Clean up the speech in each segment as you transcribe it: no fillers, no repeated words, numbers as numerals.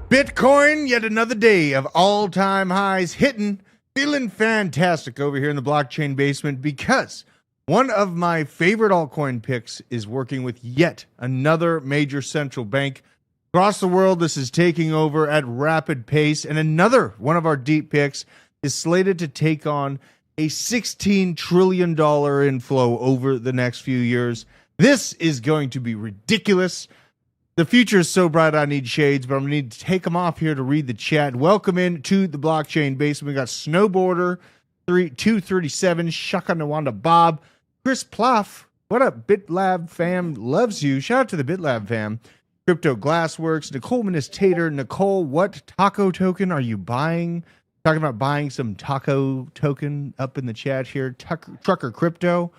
Bitcoin, yet another day of all-time highs hitting. Feeling fantastic over here in the blockchain basement because one of my favorite altcoin picks is working with yet another major central bank. Across the world, this is taking over at rapid pace, and another one of our deep picks is slated to take on a $16 trillion inflow over the next few years. This is going to be ridiculous. The future is so bright I need shades, but I'm going to need to take them off here to read the chat. Welcome in to the blockchain basement. We got Snowboarder 237, Shaka Nawanda Bob, Chris Ploff. What up, BitLab fam? Loves you. Shout out to the BitLab fam. Crypto Glassworks, Nicole Ministator. Nicole, what taco token are you buying? Talking about buying some taco token up in the chat here. Trucker Crypto,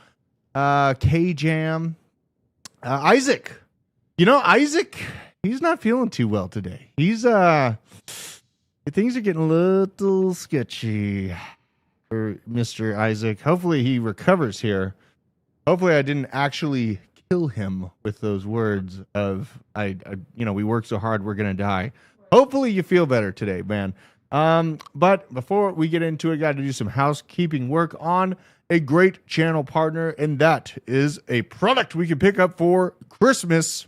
K-Jam, Isaac. You know, Isaac, he's not feeling too well today. He's, things are getting a little sketchy for Mr. Isaac. Hopefully he recovers here. Hopefully I didn't actually kill him with those words of, we work so hard, we're going to die. Hopefully you feel better today, man. But before we get into it, got to do some housekeeping work on a great channel partner, and that is a product we can pick up for Christmas.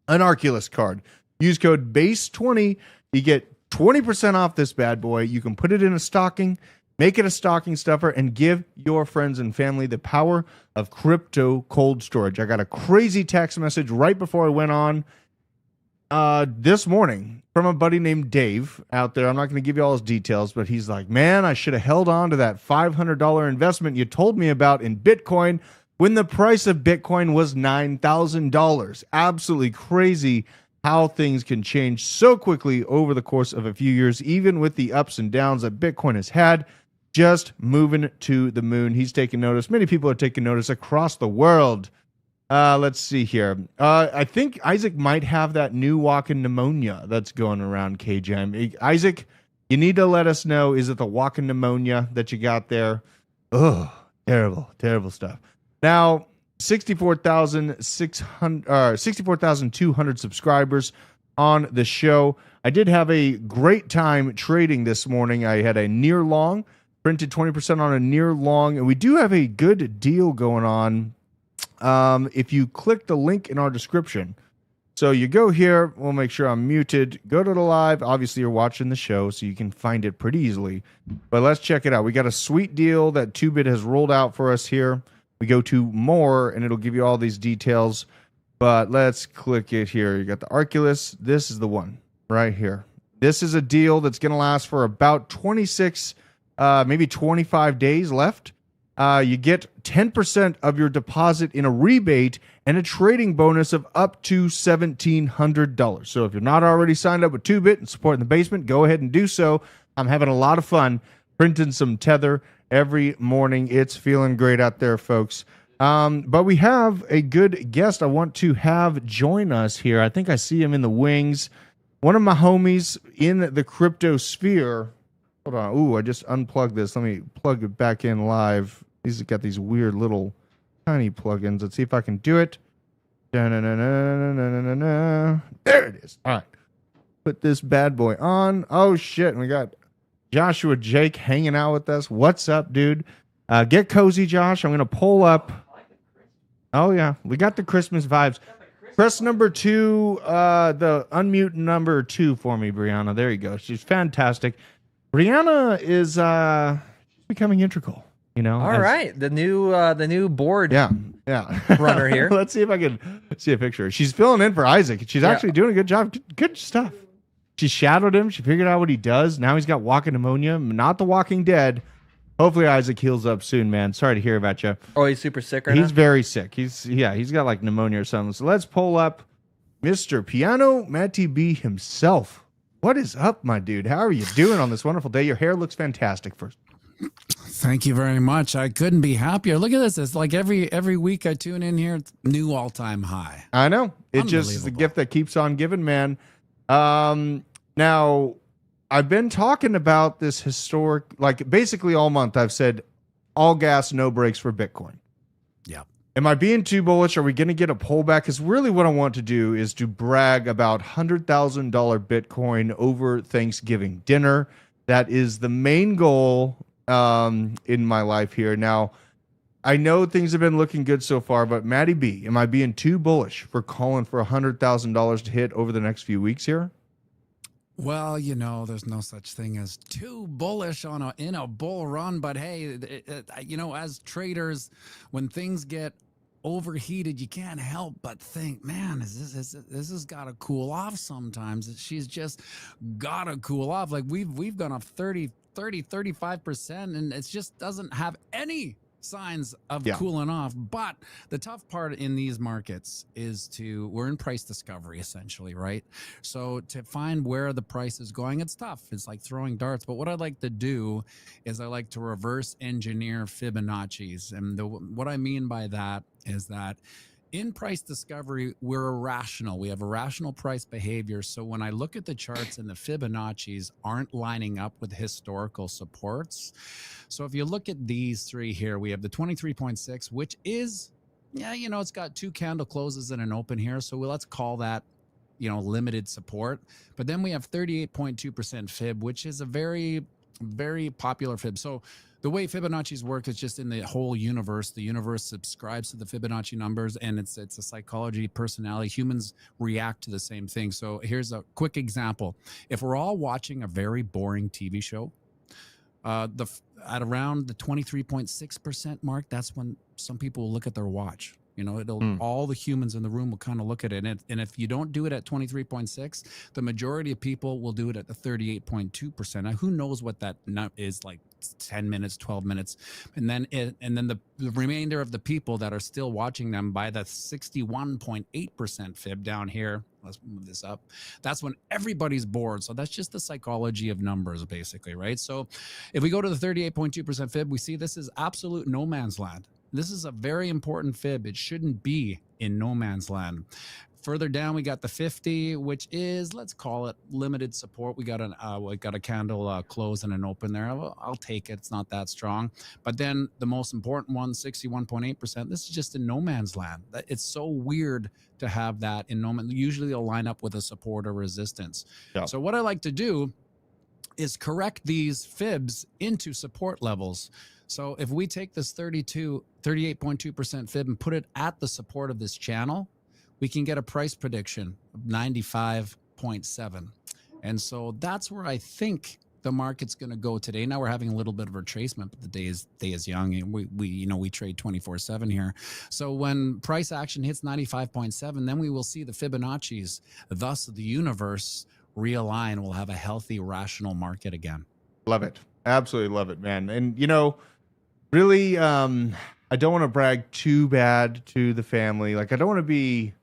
An Arculus card. Use code BASE20. You get 20% off this bad boy. You can put it in a stocking, make it a stocking stuffer, and give your friends and family the power of crypto cold storage. I got a crazy text message right before I went on this morning from a buddy named Dave out there. I'm not going to give you all his details, but he's like, man, I should have held on to that $500 investment you told me about in Bitcoin when the price of Bitcoin was $9,000. Absolutely crazy how things can change so quickly over the course of a few years, even with the ups and downs that Bitcoin has had, just moving to the moon. He's taking notice. Many people are taking notice across the world. Let's see here. I think Isaac might have that new walking pneumonia that's going around, KJM. Isaac, you need to let us know, is it the walking pneumonia that you got there? Oh, terrible stuff. Now, 64,200 subscribers on the show. I did have a great time trading this morning. I had a near long, printed 20% on a near long, and we do have a good deal going on if you click the link in our description. So you go here, we'll make sure I'm muted, go to the live. Obviously, you're watching the show, so you can find it pretty easily. But let's check it out. We got a sweet deal that 2Bit has rolled out for us here. We go to more, and it'll give you all these details. But let's click it here. You got the Arculus. This is the one right here. This is a deal that's going to last for about 26, maybe 25 days left. You get 10% of your deposit in a rebate and a trading bonus of up to $1,700. So if you're not already signed up with 2Bit and supporting the basement, go ahead and do so. I'm having a lot of fun printing some Tether every morning. It's feeling great out there, folks. But we have a good guest I want to have join us here. I think I see him in the wings. One of my homies in the crypto sphere. Hold on. Ooh, I just unplugged this. Let me plug it back in live. These have got these weird little tiny plugins. Let's see if I can do it. There it is. All right. Put this bad boy on. Oh, shit. And we got Joshua Jake hanging out with us. What's up, dude? Get cozy, Josh. I'm going to pull up. Oh, yeah. We got the Christmas vibes. Press number 2, the unmute number 2 for me, Brianna. There you go. She's fantastic. Brianna is becoming integral, you know. All right. The new board runner here. Let's see if I can see a picture. She's filling in for Isaac. She's actually doing a good job. Good stuff. She shadowed him. She figured out what he does. Now he's got walking pneumonia, not the Walking Dead. Hopefully Isaac heals up soon, man. Sorry to hear about you. Oh, he's super sick right now? He's very sick. He's got like pneumonia or something. So let's pull up Mr. Piano Matty B himself. What is up, my dude? How are you doing on this wonderful day? Your hair looks fantastic first. Thank you very much. I couldn't be happier. Look at this. It's like every week I tune in here, it's new all-time high. I know. It just is the gift that keeps on giving, man. Now, I've been talking about this historic, like basically all month I've said all gas, no brakes for Bitcoin. Yeah. Am I being too bullish? Are we going to get a pullback? Because really what I want to do is to brag about $100,000 Bitcoin over Thanksgiving dinner. That is the main goal in my life here. Now, I know things have been looking good so far, but Matty B, am I being too bullish for calling for $100,000 to hit over the next few weeks here? Well, there's no such thing as too bullish in a bull run. But hey, as traders, when things get overheated, you can't help but think, man, this has got to cool off sometimes. She's just got to cool off. Like we've gone up 35%, and it just doesn't have any signs of cooling off. But the tough part in these markets is we're in price discovery essentially, right? So to find where the price is going, it's tough. It's like throwing darts. But what I'd like to do is I like to reverse engineer Fibonacci's. And what I mean by that is that in price discovery, we're irrational. We have irrational price behavior. So when I look at the charts and the Fibonacci's aren't lining up with historical supports. So if you look at these three here, we have the 23.6, which is, it's got 2 candle closes and an open here. So let's call that, limited support. But then we have 38.2% Fib, which is a very, very popular Fib. So the way Fibonacci's work is just in the whole universe. The universe subscribes to the Fibonacci numbers, and it's a psychology, personality. Humans react to the same thing. So here's a quick example. If we're all watching a very boring TV show, at around the 23.6% mark, that's when some people will look at their watch. All the humans in the room will kind of look at it. And if you don't do it at 23.6, the majority of people will do it at the 38.2%. Now, who knows what that is, like 10 minutes, 12 minutes. And then the remainder of the people that are still watching them by the 61.8% Fib down here. Let's move this up. That's when everybody's bored. So that's just the psychology of numbers, basically, right? So if we go to the 38.2% Fib, we see this is absolute no man's land. This is a very important Fib. It shouldn't be in no man's land. Further down, we got the 50, which is, let's call it limited support. We got a candle close and an open there. I'll take it. It's not that strong. But then the most important one, 61.8%. This is just in no man's land. It's so weird to have that in no man's. Usually they'll line up with a support or resistance. Yeah. So what I like to do is correct these Fibs into support levels. So if we take this 38.2% Fib and put it at the support of this channel, we can get a price prediction of 95.7. And so that's where I think the market's going to go today. Now we're having a little bit of retracement, but the day is young, and we trade 24/7 here. So when price action hits 95.7, then we will see the Fibonacci's, thus the universe, realign. We'll have a healthy, rational market again. Love it. Absolutely love it, man. And really, I don't want to brag too bad to the family. Like, I don't want to be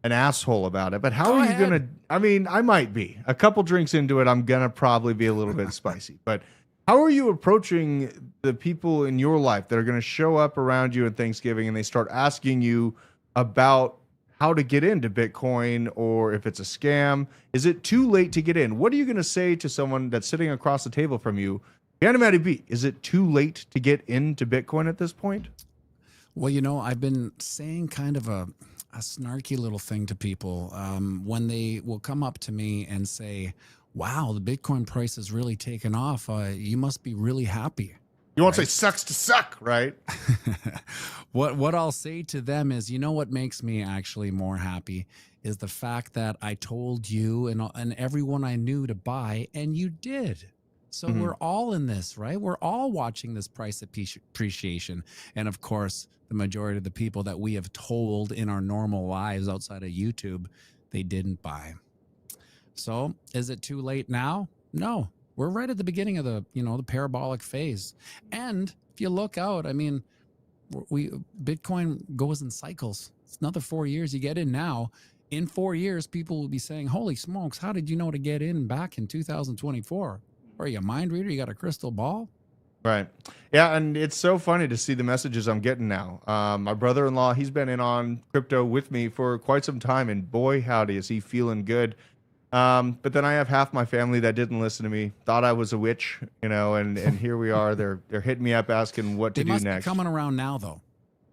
an asshole about it, but how are you going to, I might be. A couple drinks into it, I'm going to probably be a little bit spicy. But how are you approaching the people in your life that are going to show up around you at Thanksgiving and they start asking you about how to get into Bitcoin, or if it's a scam? Is it too late to get in? What are you going to say to someone that's sitting across the table from you? Matty B, is it too late to get into Bitcoin at this point? Well, I've been saying kind of a snarky little thing to people when they will come up to me and say, wow, the Bitcoin price has really taken off. You must be really happy. You won't say sucks to suck, right? What I'll say to them is, what makes me actually more happy is the fact that I told you and everyone I knew to buy, and you did. So we're all in this, right? We're all watching this price appreciation. And of course, the majority of the people that we have told in our normal lives outside of YouTube, they didn't buy. So is it too late now? No, we're right at the beginning of the parabolic phase. And if you look out, Bitcoin goes in cycles. It's another 4 years. You get in now. In 4 years, people will be saying, holy smokes, how did you know to get in back in 2024? Are you a mind reader? You got a crystal ball? Right. Yeah, and it's so funny to see the messages I'm getting now. My brother-in-law, he's been in on crypto with me for quite some time, and boy, howdy, is he feeling good. But then I have half my family that didn't listen to me, thought I was a witch, and here we are. They're hitting me up asking what to do next. They must be coming around now, though.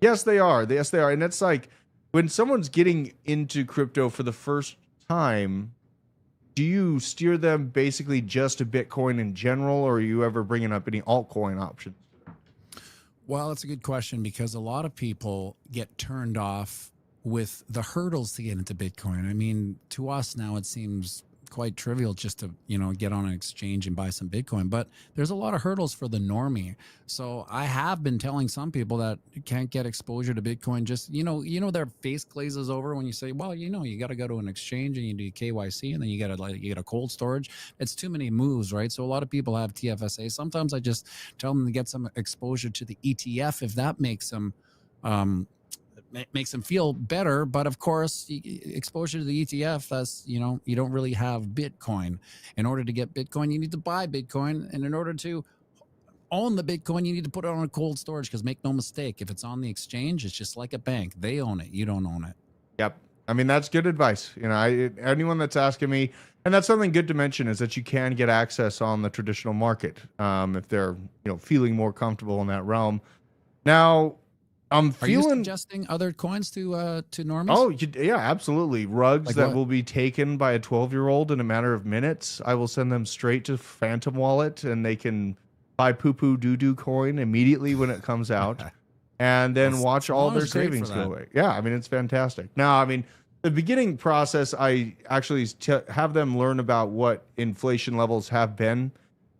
Yes, they are. Yes, they are. And it's like when someone's getting into crypto for the first time, do you steer them basically just to Bitcoin in general, or are you ever bringing up any altcoin options? Well, it's a good question because a lot of people get turned off with the hurdles to get into Bitcoin. I mean, to us now, it seems quite trivial just to, get on an exchange and buy some Bitcoin, but there's a lot of hurdles for the normie. So I have been telling some people that can't get exposure to Bitcoin. Just, their face glazes over when you say, well, you got to go to an exchange and you do KYC and then you get a cold storage. It's too many moves, right? So a lot of people have TFSA. Sometimes I just tell them to get some exposure to the ETF if that makes them, makes them feel better. But of course, exposure to the ETF, that's, you don't really have Bitcoin. In order to get Bitcoin, you need to buy Bitcoin. And in order to own the Bitcoin, you need to put it on a cold storage, because make no mistake, if it's on the exchange, it's just like a bank. They own it. You don't own it. Yep. I mean, that's good advice. Anyone that's asking me, and that's something good to mention, is that you can get access on the traditional market if they're, feeling more comfortable in that realm. Now, Are you suggesting other coins to normies? Oh, yeah, absolutely. Rugs like that will be taken by a 12-year-old in a matter of minutes. I will send them straight to Phantom Wallet, and they can buy poo-poo doo-doo coin immediately when it comes out, and then watch all their savings go away. Yeah, I mean, it's fantastic. Now, I mean, the beginning process, I actually have them learn about what inflation levels have been,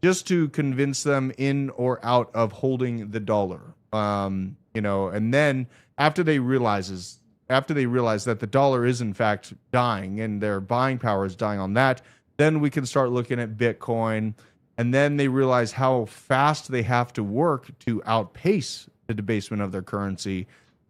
just to convince them in or out of holding the dollar. And then after they realize that the dollar is in fact dying and their buying power is dying on that, then we can start looking at Bitcoin. And then they realize how fast they have to work to outpace the debasement of their currency.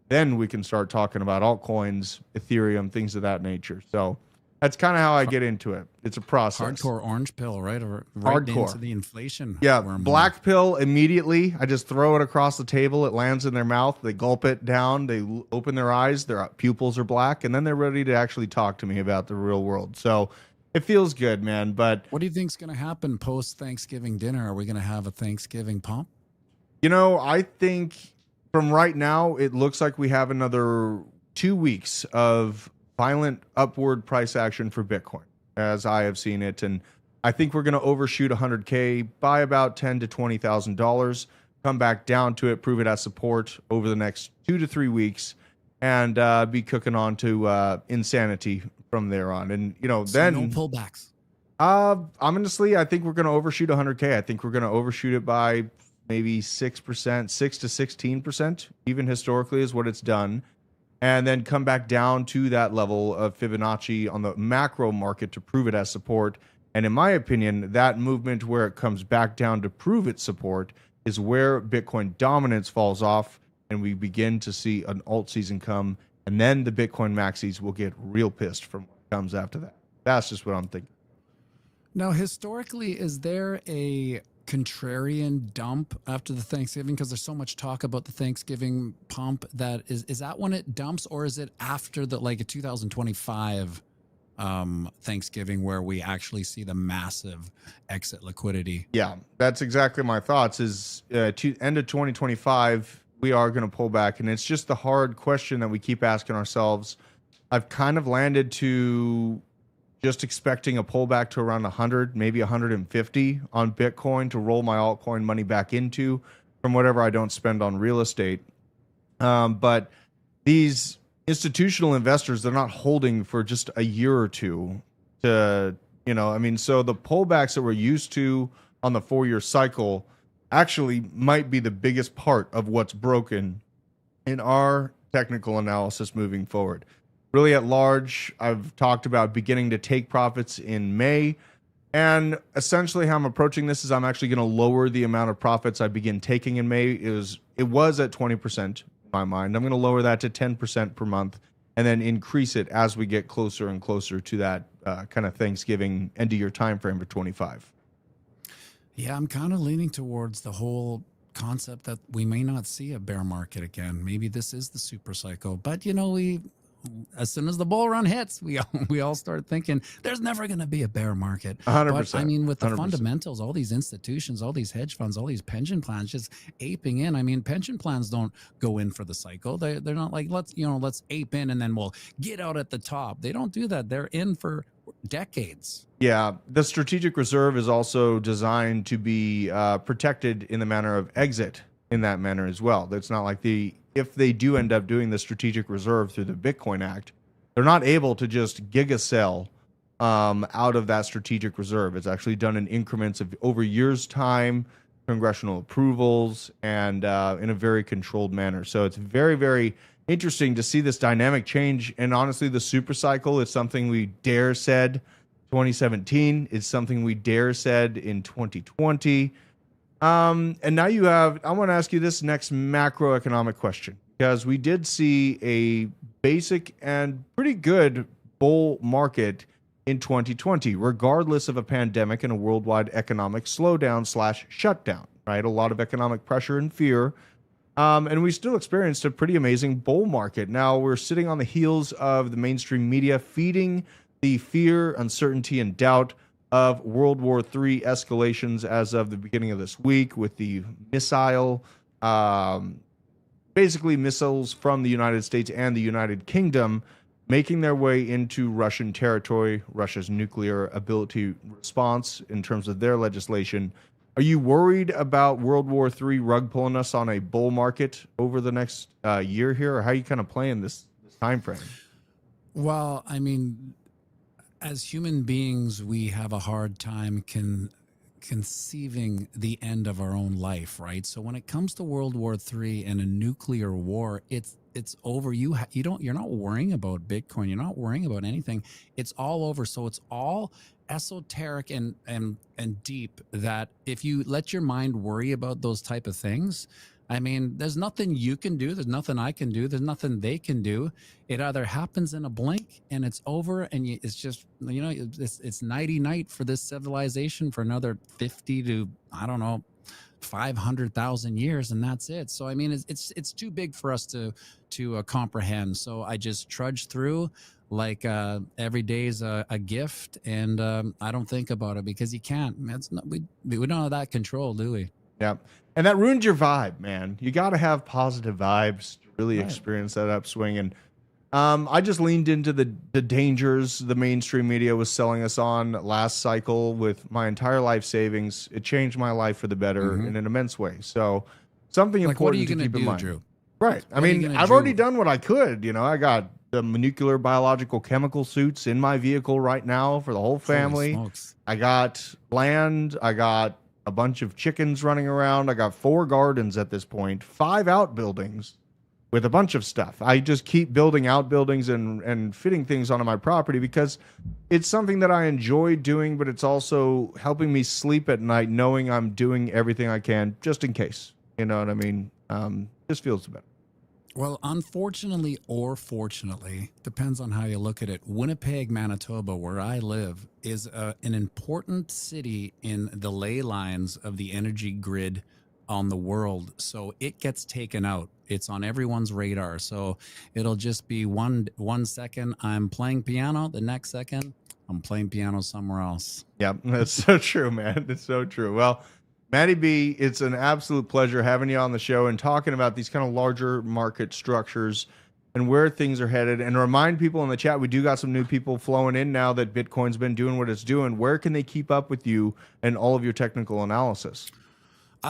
Then we can start talking about altcoins, Ethereum, things of that nature. So that's kind of how I get into it. It's a process. Hardcore orange pill, right? Or right Hardcore. Into the inflation. Yeah, black pill immediately. I just throw it across the table. It lands in their mouth. They gulp it down. They open their eyes. Their pupils are black. And then they're ready to actually talk to me about the real world. So it feels good, man. But what do you think's going to happen post-Thanksgiving dinner? Are we going to have a Thanksgiving pump? I think from right now, it looks like we have another 2 weeks of violent upward price action for Bitcoin, as I have seen it. And I think we're going to overshoot 100K by about $10,000 to $20,000, come back down to it, prove it as support over the next 2 to 3 weeks, and be cooking on to insanity from there on. And, then no pullbacks. Honestly, I think we're going to overshoot 100K. I think we're going to overshoot it by maybe 6%, 6 to 16%, even historically is what it's done. And then come back down to that level of Fibonacci on the macro market to prove it as support. And in my opinion, that movement where it comes back down to prove its support is where Bitcoin dominance falls off and we begin to see an alt season come. And then the Bitcoin maxis will get real pissed from what comes after that. That's just what I'm thinking. Now, historically, is there a contrarian dump after the Thanksgiving? Because there's so much talk about the Thanksgiving pump. That is that when it dumps, or is it after the a 2025 Thanksgiving where we actually see the massive exit liquidity? Yeah, that's exactly my thoughts. Is to end of 2025 we are going to pull back, and it's just the hard question that we keep asking ourselves. I've kind of landed to just expecting a pullback to around 100, maybe 150 on Bitcoin to roll my altcoin money back into from whatever I don't spend on real estate. But these institutional investors, they're not holding for just a year or two to, so the pullbacks that we're used to on the 4-year cycle actually might be the biggest part of what's broken in our technical analysis moving forward. Really at large, I've talked about beginning to take profits in May. And essentially how I'm approaching this is I'm actually going to lower the amount of profits I begin taking in May. It was at 20% in my mind. I'm going to lower that to 10% per month and then increase it as we get closer and closer to that kind of Thanksgiving end of year time frame for 25. Yeah, I'm kind of leaning towards the whole concept that we may not see a bear market again. Maybe this is the super cycle. But, as soon as the bull run hits, we all start thinking there's never going to be a bear market. 100%. But I mean, with the 100%. fundamentals, all these institutions, all these hedge funds, all these pension plans just aping in. I mean, pension plans don't go in for the cycle. They're not like, let's ape in and then we'll get out at the top. They don't do that. They're in for decades. Yeah, the strategic reserve is also designed to be protected in the manner of exit in that manner as well. That's not like if they do end up doing the strategic reserve through the Bitcoin Act, they're not able to just giga sell out of that strategic reserve. It's actually done in increments of over years' time, congressional approvals, and in a very controlled manner. So it's very, very interesting to see this dynamic change. And honestly, the super cycle is something we dare said 2017. It's something we dare said in 2020. And now you have, I want to ask you this next macroeconomic question, because we did see a basic and pretty good bull market in 2020, regardless of a pandemic and a worldwide economic slowdown / shutdown, right? A lot of economic pressure and fear. And we still experienced a pretty amazing bull market. Now we're sitting on the heels of the mainstream media feeding the fear, uncertainty, and doubt of World War III escalations as of the beginning of this week with the basically missiles from the United States and the United Kingdom making their way into Russian territory, Russia's nuclear ability response in terms of their legislation. Are you worried about World War III rug pulling us on a bull market over the next year here, or how are you kind of playing this time frame? Well, I mean, as human beings, we have a hard time conceiving the end of our own life, right? So when it comes to World War III and a nuclear war, it's over. You're not worrying about Bitcoin. You're not worrying about anything. It's all over. So it's all esoteric and deep, that if you let your mind worry about those type of things, I mean, there's nothing you can do. There's nothing I can do. There's nothing they can do. It either happens in a blink and it's over, and it's just, it's nighty night for this civilization for another 50 to, I don't know, 500,000 years, and that's it. So I mean, it's too big for us to comprehend. So I just trudge through like every day's a gift, and I don't think about it because you can't. We don't have that control, do we? Yeah. And that ruins your vibe, man. You got to have positive vibes to really experience that upswing. And I just leaned into the dangers the mainstream media was selling us on last cycle with my entire life savings. It changed my life for the better in an immense way. So something important to keep in mind. Drew? Right. I mean, I've already done what I could. I got the nuclear, biological, chemical suits in my vehicle right now for the whole family. I got land. I got a bunch of chickens running around. I got 4 gardens at this point, 5 outbuildings with a bunch of stuff. I just keep building outbuildings and fitting things onto my property because it's something that I enjoy doing, but it's also helping me sleep at night knowing I'm doing everything I can just in case. You know what I mean? Just feels better. Well, unfortunately or fortunately, depends on how you look at it, Winnipeg, Manitoba, where I live, is an important city in the ley lines of the energy grid on the world. So it gets taken out. It's on everyone's radar. So it'll just be one second I'm playing piano, the next second I'm playing piano somewhere else. Yeah, that's so true, man. It's so true. Well, Matty B, it's an absolute pleasure having you on the show and talking about these kind of larger market structures and where things are headed. And remind people in the chat, we do got some new people flowing in now that Bitcoin's been doing what it's doing. Where can they keep up with you and all of your technical analysis?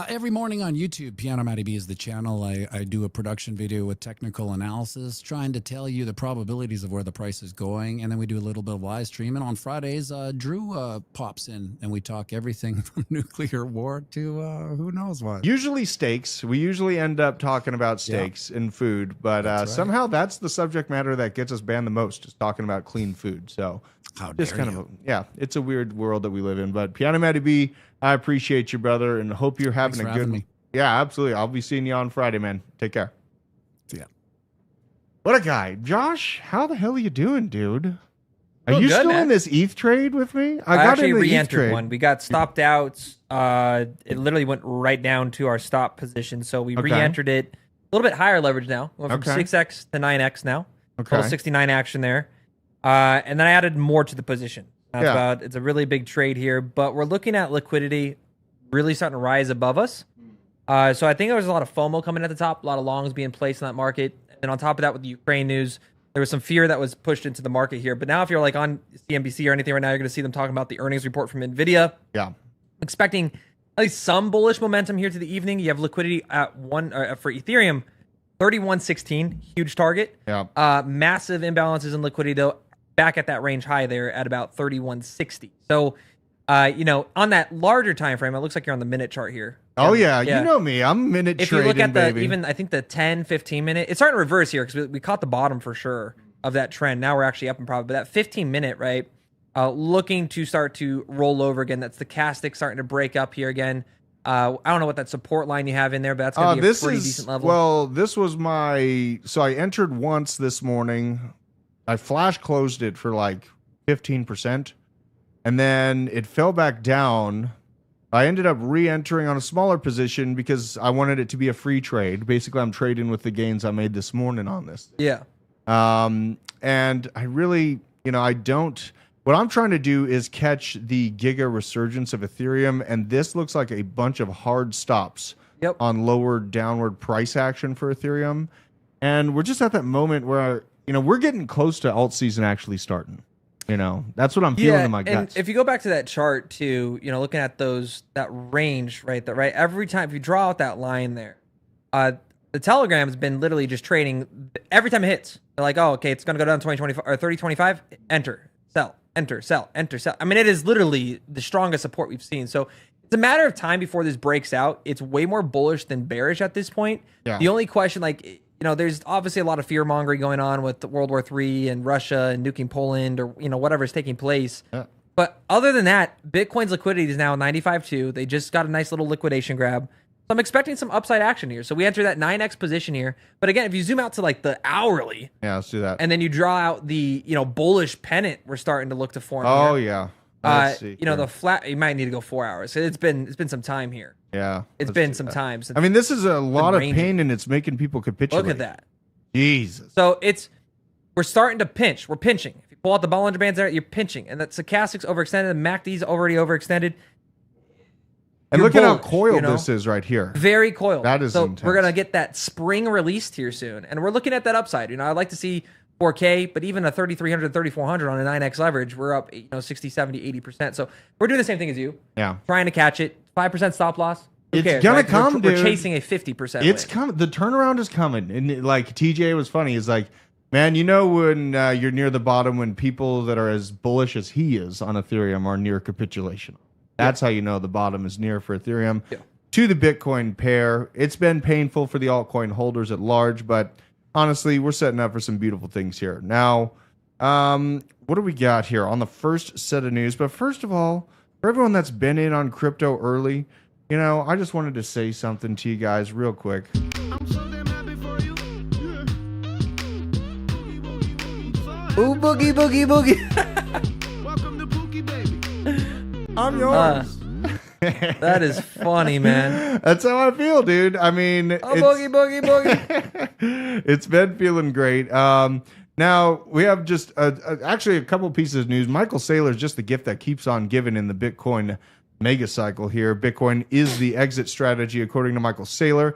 Every morning on YouTube, Piano Matty B is the channel. I do a production video with technical analysis, trying to tell you the probabilities of where the price is going. And then we do a little bit of live stream. And on Fridays, Drew pops in and we talk everything from nuclear war to who knows what. Usually steaks. We usually end up talking about steaks and food. But somehow that's the subject matter that gets us banned the most, is talking about clean food. So just kind of, it's a weird world that we live in. But Piano Matty B, I appreciate you, brother, and hope you're having a good one. Yeah, absolutely. I'll be seeing you on Friday, man. Take care. Yeah. What a guy. Josh, how the hell are you doing, dude? Are you still in this ETH trade with me? I actually re-entered one. We got stopped out. It literally went right down to our stop position, so we re-entered it. A little bit higher leverage now. Went from 6x to 9x now. Okay. Total 69 action there. And then I added more to the position. It's a really big trade here, but we're looking at liquidity really starting to rise above us. So I think there was a lot of FOMO coming at the top, a lot of longs being placed in that market. And on top of that, with the Ukraine news, there was some fear that was pushed into the market here. But now if you're like on CNBC or anything right now, you're going to see them talking about the earnings report from NVIDIA. Yeah. Expecting at least some bullish momentum here to the evening. You have liquidity at for Ethereum, 3116, huge target. Yeah. Massive imbalances in liquidity though, back at that range high there at about 3160. So, on that larger time frame, it looks like you're on the minute chart here. Oh yeah, you know me. I'm minute trading, if you look at baby. I think the 10, 15 minute, it's starting to reverse here because we caught the bottom for sure of that trend. Now we're actually up in profit, but that 15 minute, right? Looking to start to roll over again. That's the stochastic starting to break up here again. I don't know what that support line you have in there, but that's going to be a pretty decent level. Well, this was so I entered once this morning. I flash closed it for like 15%, and then it fell back down. I ended up re-entering on a smaller position because I wanted it to be a free trade. Basically, I'm trading with the gains I made this morning on this. Yeah. And I really, I don't. What I'm trying to do is catch the giga resurgence of Ethereum, and this looks like a bunch of hard stops on lower downward price action for Ethereum. And we're just at that moment where, we're getting close to alt season actually starting. That's what I'm feeling in my guts. And if you go back to that chart too, looking at that range, right? Every time, if you draw out that line there, the Telegram has been literally just trading every time it hits. They're like, oh, okay, it's going to go down 2025 or 3025, enter, sell. Enter, sell, enter, sell. I mean, it is literally the strongest support we've seen. So it's a matter of time before this breaks out. It's way more bullish than bearish at this point. Yeah. The only question, there's obviously a lot of fear mongering going on with World War III and Russia and nuking Poland or, whatever is taking place. Yeah. But other than that, Bitcoin's liquidity is now 95.2. They just got a nice little liquidation grab. So I'm expecting some upside action here. So we enter that 9x position here. But again, if you zoom out to like the hourly. Yeah, let's do that. And then you draw out the, bullish pennant we're starting to look to form. Oh, here. yeah. Let's see here. The flat, you might need to go 4 hours. It's been some time here. Yeah. It's been some time. I mean, this is a lot of pain and it's making people capitulate. Look at that. Jesus. So we're starting to pinch. We're pinching. If you pull out the Bollinger Bands there, you're pinching. And that stochastic's overextended. The MACD's already overextended. And look at how coiled this is right here. Very coiled. That is intense. We're going to get that spring released here soon. And we're looking at that upside. I'd like to see 4K, but even a 3,300, 3,400 on a 9x leverage, we're up 60, 70, 80%. So we're doing the same thing as you. Yeah. Trying to catch it. 5% stop loss. Who cares, gonna right? come, We're dude. chasing a 50% It's win. coming. The turnaround is coming. And like TJ was funny. He's like, man, when you're near the bottom, when people that are as bullish as he is on Ethereum are near capitulation. That's how you know the bottom is near for Ethereum. Yeah. To the Bitcoin pair, it's been painful for the altcoin holders at large, but honestly, we're setting up for some beautiful things here. Now, what do we got here on the first set of news? But first of all, for everyone that's been in on crypto early, I just wanted to say something to you guys real quick. I'm so damn happy for you. Ooh, boogie, boogie, boogie. Welcome to Pookie, baby. I'm yours. That is funny, man. That's how I feel, dude. I mean, Boogie, boogie, boogie. It's been feeling great. Now we have just actually a couple pieces of news. Michael Saylor is just the gift that keeps on giving in the Bitcoin mega cycle here. Bitcoin is the exit strategy, according to Michael Saylor.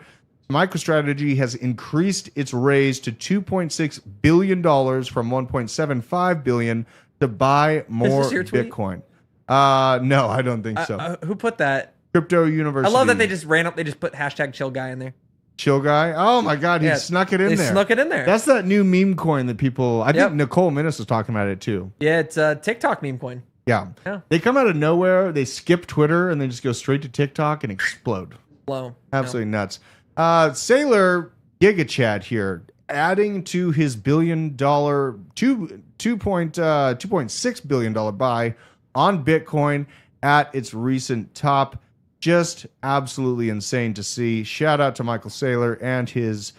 MicroStrategy has increased its raise to $2.6 billion from $1.75 billion to buy more Is this your tweet? Bitcoin. No, I don't think so. Who put that? Crypto University. I love that they just ran up. They just put hashtag chill guy in there. Chill guy. Oh my God, he snuck it in there. They snuck it in there. That's that new meme coin that people. I think Nicole Minnis was talking about it too. Yeah, it's a TikTok meme coin. Yeah. They come out of nowhere. They skip Twitter and then just go straight to TikTok and explode. Low. Absolutely nuts. Saylor Giga Chat here, adding to his $2.6 billion buy on Bitcoin at its recent top. Just absolutely insane to see. Shout out to Michael Saylor and his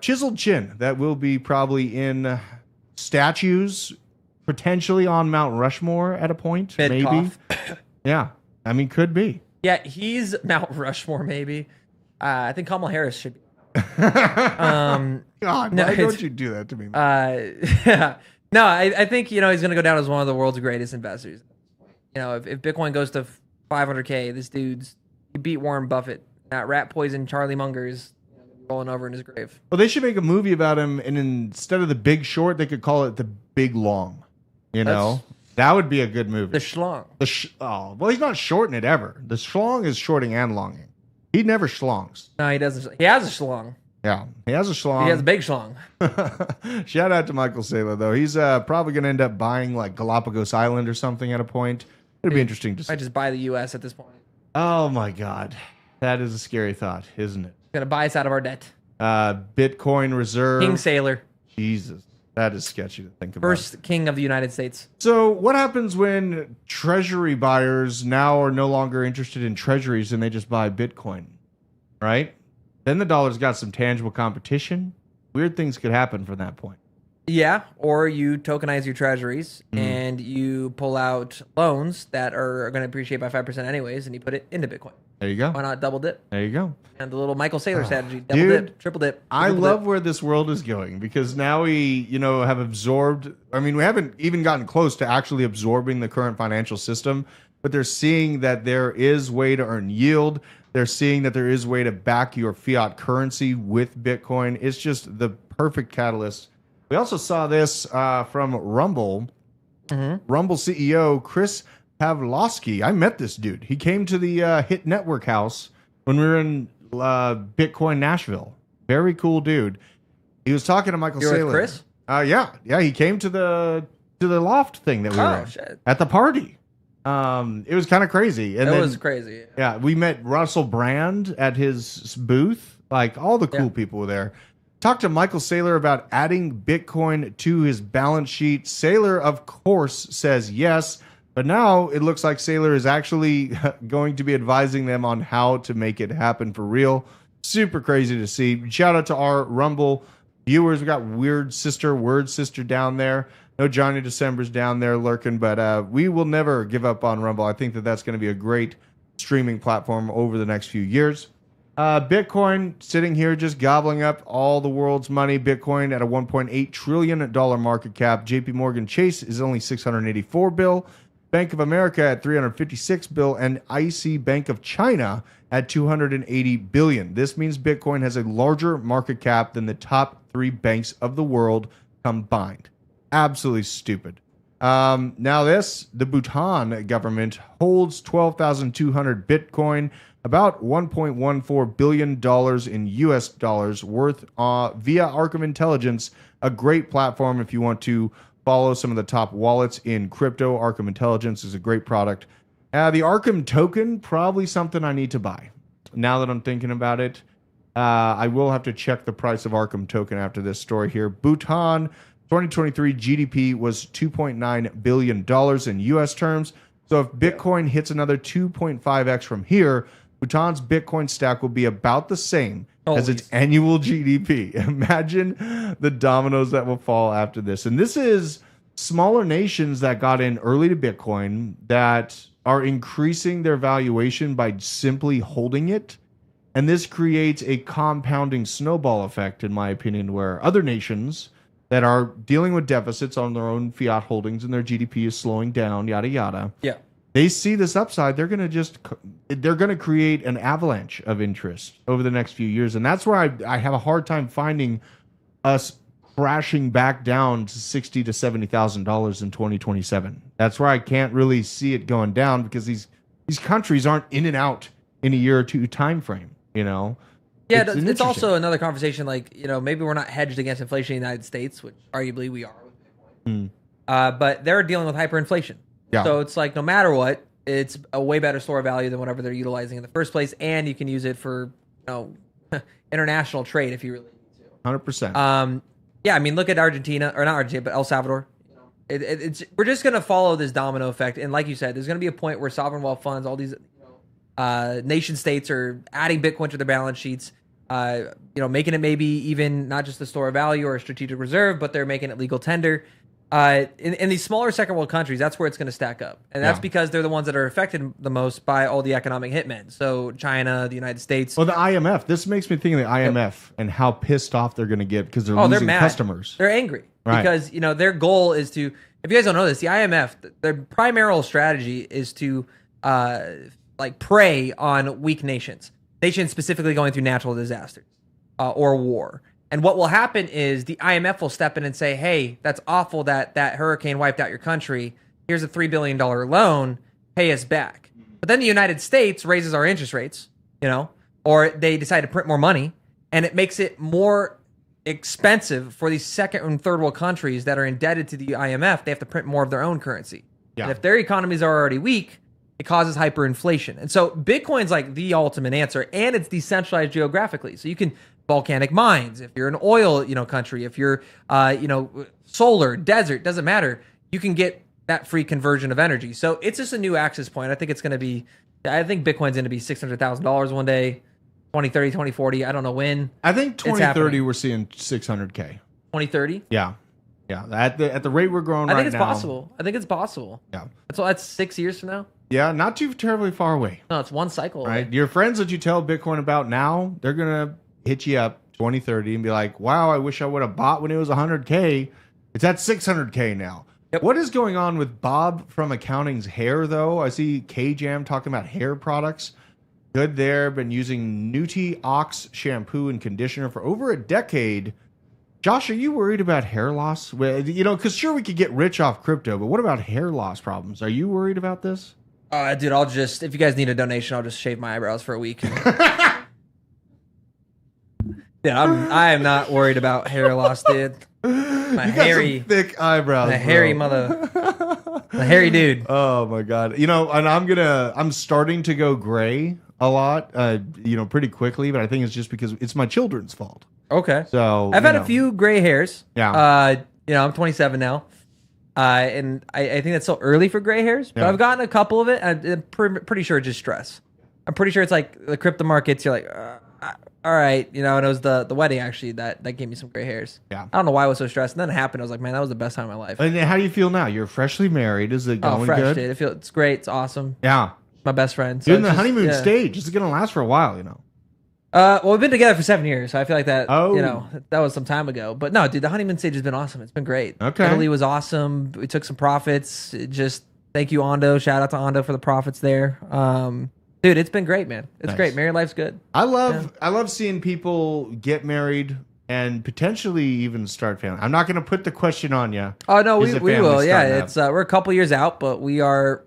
chiseled chin that will be probably in statues, potentially on Mount Rushmore at a point. Maybe. Yeah. I mean, could be. Yeah, he's Mount Rushmore, maybe. I think Kamala Harris should be Mount God, no, why don't it's- you do that to me? Man? No, I think he's going to go down as one of the world's greatest investors. If Bitcoin goes to 500K, this dude's he beat Warren Buffett. That rat poison Charlie Munger's rolling over in his grave. Well, they should make a movie about him, and instead of The Big Short, they could call it The Big Long. That would be a good movie. The schlong. Well, he's not shorting it ever. The schlong is shorting and longing. He never schlongs. No, he doesn't. He has a schlong. Yeah, he has a schlong. He has a big schlong. Shout out to Michael Saylor, though. He's probably going to end up buying like Galapagos Island or something at a point. It'd be interesting to see. I just buy the U.S. at this point. Oh my God, that is a scary thought, isn't it? Gonna buy us out of our debt. Bitcoin reserve. King Sailor, Jesus, that is sketchy to think about. first king of the United States. So what happens when treasury buyers now are no longer interested in treasuries and they just buy Bitcoin, right? Then the dollar's got some tangible competition. Weird things could happen from that point. Yeah, or you tokenize your treasuries and you pull out loans that are going to appreciate by 5% anyways, and you put it into Bitcoin. There you go. Why not double dip? There you go. And the little Michael Saylor strategy: double dude, dip, triple dip. I triple love dip. where this world is going because now we, have absorbed. I mean, we haven't even gotten close to actually absorbing the current financial system, but they're seeing that there is way to earn yield. They're seeing that there is way to back your fiat currency with Bitcoin. It's just the perfect catalyst. We also saw this from Rumble. Rumble CEO Chris Pavlovsky. I met this dude. He came to the Hit Network house when we were in Bitcoin Nashville. Very cool dude. He was talking to Michael You were Saylor. with Chris? Yeah. He came to the loft thing that we were in Shit. at the party. It was kind of crazy. And That then, was crazy. yeah, we met Russell Brand at his booth. Like all the cool people were there. Talked to Michael Saylor about adding Bitcoin to his balance sheet. Saylor, of course, says yes. But now it looks like Saylor is actually going to be advising them on how to make it happen for real. Super crazy to see. Shout out to our Rumble viewers. We got Word Sister down there. No Johnny December's down there lurking, but we will never give up on Rumble. I think that that's going to be a great streaming platform over the next few years. Bitcoin sitting here just gobbling up all the world's money. Bitcoin at a $1.8 trillion market cap. JP Morgan Chase is only 684 bill. Bank of America at 356 bill, and IC Bank of China at 280 billion. This means Bitcoin has a larger market cap than the top 3 banks of the world combined. Absolutely stupid. Now the Bhutan government holds 12,200 Bitcoin, about $1.14 billion in US dollars worth via Arkham Intelligence, a great platform if you want to follow some of the top wallets in crypto. Arkham Intelligence is a great product. The Arkham token, probably something I need to buy. Now that I'm thinking about it, I will have to check the price of Arkham token after this story here. Bhutan 2023 GDP was $2.9 billion in US terms. So if Bitcoin hits another 2.5x from here, Bhutan's Bitcoin stack will be about the same as its annual GDP. Imagine the dominoes that will fall after this. And this is smaller nations that got in early to Bitcoin that are increasing their valuation by simply holding it. And this creates a compounding snowball effect, in my opinion, where other nations that are dealing with deficits on their own fiat holdings and their GDP is slowing down, yada, yada. Yeah. They see this upside. They're going to create an avalanche of interest over the next few years. And that's where I have a hard time finding us crashing back down to $60,000 to $70,000 in 2027. That's where I can't really see it going down because these countries aren't in and out in a year or two time frame, Yeah, it's also another conversation. Like, maybe we're not hedged against inflation in the United States, which arguably we are with Bitcoin. But they're dealing with hyperinflation. Yeah. So it's like no matter what, it's a way better store of value than whatever they're utilizing in the first place, and you can use it for international trade if you really need to. 100%. Yeah, I mean, look at Argentina, or not Argentina, but El Salvador. We're just gonna follow this domino effect, and like you said, there's gonna be a point where sovereign wealth funds, all these nation states, are adding Bitcoin to their balance sheets. Making it maybe even not just a store of value or a strategic reserve, but they're making it legal tender. in these smaller second world countries, that's where it's going to stack up. And that's because they're the ones that are affected the most by all the economic hitmen. So China, the United States. Well, the IMF. This makes me think of the IMF and how pissed off they're going to get because they're losing mad. customers. They're angry Right. because their goal is to. If you guys don't know this, the IMF, their primary strategy is to prey on weak nations specifically going through natural disasters or war. And what will happen is the IMF will step in and say, hey, that's awful that hurricane wiped out your country. Here's a $3 billion loan. Pay us back. But then the United States raises our interest rates, or they decide to print more money, and it makes it more expensive for these second and third world countries that are indebted to the IMF. They have to print more of their own currency. Yeah. And if their economies are already weak, it causes hyperinflation. And so Bitcoin's like the ultimate answer, and it's decentralized geographically. So you can volcanic mines, if you're an oil, country, if you're solar, desert, doesn't matter. You can get that free conversion of energy. So it's just a new access point. I think Bitcoin's going to be $600,000 one day, 2030, 2040. I don't know when. I think 2030 we're seeing 600K. 2030? Yeah. Yeah. At the rate we're growing I right think it's now. possible. I think it's possible. Yeah. That's 6 years from now. Yeah, not too terribly far away. No, it's one cycle away. Right? Your friends that you tell Bitcoin about now, they're going to hit you up 2030 and be like, wow, I wish I would have bought when it was 100K. It's at 600K now. Yep. What is going on with Bob from Accounting's hair, though? I see K-Jam talking about hair products. Good there. Been using Nutri Ox shampoo and conditioner for over a decade. Josh, are you worried about hair loss? Because sure, we could get rich off crypto, but what about hair loss problems? Are you worried about this? Dude, if you guys need a donation, I'll just shave my eyebrows for a week. Yeah, I am not worried about hair loss, dude. My hairy, thick eyebrows. My hairy the hairy dude. Oh my god! And I'm starting to go gray a lot, pretty quickly. But I think it's just because it's my children's fault. Okay. So I've had a few gray hairs. Yeah. I'm 27 now. And I think that's still early for gray hairs, but Yeah. I've gotten a couple of it. And I'm pretty sure it's just stress. I'm pretty sure it's like the crypto markets. You're like, all right, and it was the wedding actually that gave me some gray hairs. Yeah. I don't know why I was so stressed. And then it happened. I was like, man, that was the best time of my life. And how do you feel now? You're freshly married. Is it going fresh, good? dude. It's great. It's awesome. Yeah. My best friend. So You're in the it's just- honeymoon yeah. stage. This is going to last for a while, Well, we've been together for 7 years, so I feel like that. Oh. That was some time ago. But no, dude, the honeymoon stage has been awesome. It's been great. Okay. Italy was awesome. We took some profits. Thank you, Ondo. Shout out to Ondo for the profits there. Dude, it's been great, man. It's Nice. great. Married life's good. I love seeing people get married and potentially even start family. I'm not going to put the question on you. Oh no, Is we the family will. Yeah, starting up? it's we're a couple years out, but we're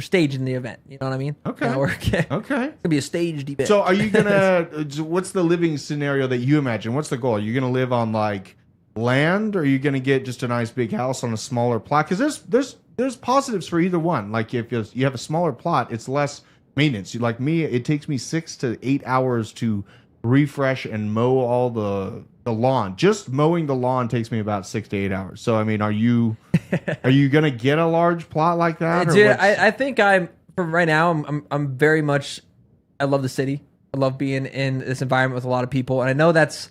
staging the event. You know what I mean? Okay. It's Okay. gonna be a staged event. So are you gonna? What's the living scenario that you imagine? What's the goal? Are you gonna live on like land, or are you gonna get just a nice big house on a smaller plot? Because there's positives for either one. Like if you have a smaller plot, it's less maintenance. Like me, it takes me 6 to 8 hours to refresh and mow all the lawn. Just mowing the lawn takes me about 6 to 8 hours. So I mean, are you gonna get a large plot like that? Dude, I think from right now. I'm very much. I love the city. I love being in this environment with a lot of people, and I know that's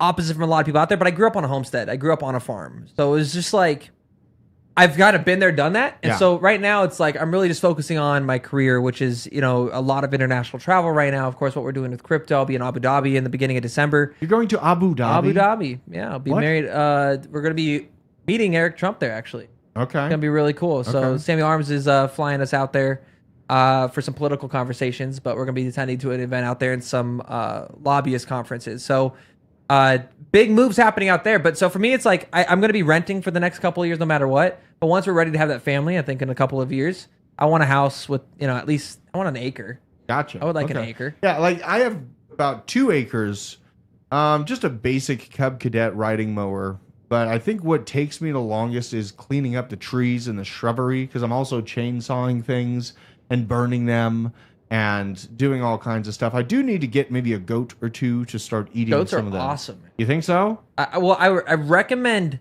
opposite from a lot of people out there. But I grew up on a homestead. I grew up on a farm, so it was just like I've kind of been there, done that. And Yeah. so right now it's like I'm really just focusing on my career, which is a lot of international travel right now. Of course, what we're doing with crypto. I'll be in Abu Dhabi in the beginning of December. You're going to Abu Dhabi? Abu Dhabi, yeah. I'll be What? married. We're gonna be meeting Eric Trump there actually. Okay. It's gonna be really cool. So Okay. Samuel Arms is flying us out there for some political conversations, but we're gonna be attending to an event out there and some lobbyist conferences. So big moves happening out there. But so for me, it's like I'm gonna be renting for the next couple of years, no matter what. But once we're ready to have that family, I think in a couple of years, I want a house with at least I want an acre. Gotcha. I would like an Okay. acre. Yeah, like I have about 2 acres, just a basic Cub Cadet riding mower. But I think what takes me the longest is cleaning up the trees and the shrubbery because I'm also chainsawing things and burning them and doing all kinds of stuff. I do need to get maybe a goat or 2 to start eating Goats some are of them. awesome. You think so? I recommend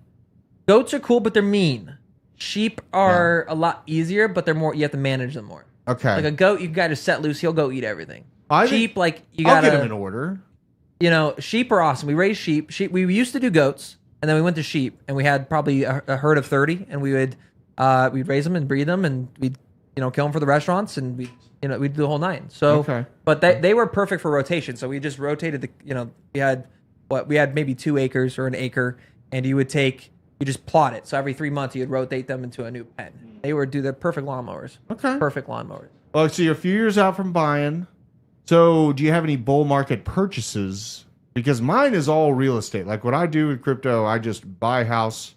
goats are cool, but they're mean. Sheep are a lot easier, but they're more. You have to manage them more. Okay. Like a goat, you got to set loose. He'll go eat everything. I think- Sheep, like you I'll gotta. get them in order. Sheep are awesome. We raise sheep. We used to do goats. and then we went to sheep, and we had probably a herd of 30, and we'd raise them and breed them, and we'd kill them for the restaurants, and we'd do the whole nine. So, but they were perfect for rotation. So we just rotated we had maybe 2 acres or an acre, and you just plot it. So every 3 months you'd rotate them into a new pen. They would do the perfect lawnmowers. Okay. Perfect lawnmowers. Well, so you're a few years out from buying. So do you have any bull market purchases? Because mine is all real estate. Like what I do with crypto, I just buy house.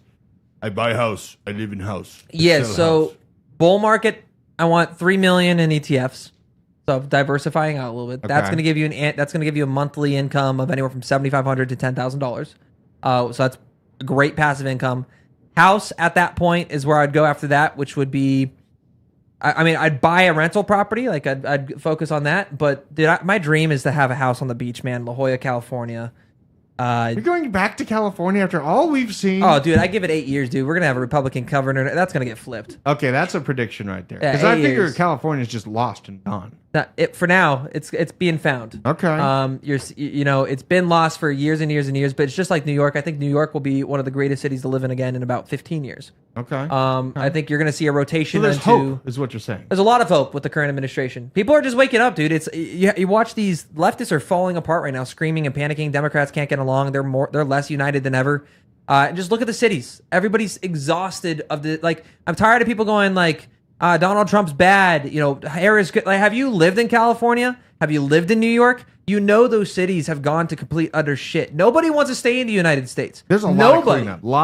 I buy house. I live in house. Yeah. So bull market, I want 3 million in ETFs. So diversifying out a little bit. That's going to give you a monthly income of anywhere from $7,500 to $10,000. So that's a great passive income. House at that point is where I'd go after that, which would be, I'd buy a rental property. Like I'd focus on that. But my dream is to have a house on the beach, man. La Jolla, California. You're going back to California after all we've seen. Oh, dude, I give it 8 years, dude. We're gonna have a Republican governor. That's gonna get flipped. Okay, that's a prediction right there. Yeah, Because I 8 figure years. California's just lost and gone. For now, it's being found. Okay. It's been lost for years and years and years, but it's just like New York. I think New York will be one of the greatest cities to live in again in about 15 years. Okay. I think you're gonna see a rotation. So there's into, hope, is what you're saying. There's a lot of hope with the current administration. People are just waking up, dude. It's you watch these leftists are falling apart right now, screaming and panicking. Democrats can't get along. They're less united than ever. And just look at the cities. Everybody's exhausted of I'm tired of people going like, Donald Trump's bad. Harris good. Like, have you lived in California? Have you lived in New York? Those cities have gone to complete utter shit. Nobody wants to stay in the United States. There's a lot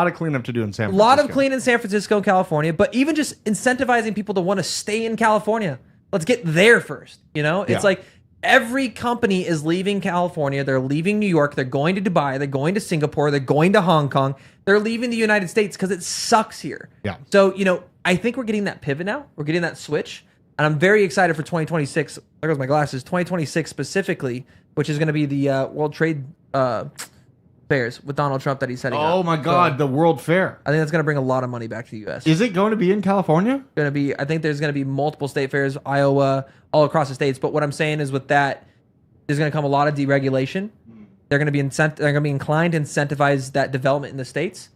of cleanup to do in San Francisco. A lot of clean in San Francisco and California, but even just incentivizing people to want to stay in California. Let's get there first. It's like every company is leaving California. They're leaving New York. They're going to Dubai. They're going to Singapore. They're going to Hong Kong. They're leaving the United States because it sucks here. Yeah. So, I think we're getting that pivot now. We're getting that switch. And I'm very excited for 2026. There goes my glasses. 2026 specifically, which is going to be the World Trade Fairs with Donald Trump that he's setting up. Oh my God, the World Fair. I think that's going to bring a lot of money back to the U.S. Is it going to be in California? I think there's going to be multiple state fairs, Iowa, all across the states. But what I'm saying is with that, there's going to come a lot of deregulation. They're going to be inclined to incentivize that development in the states.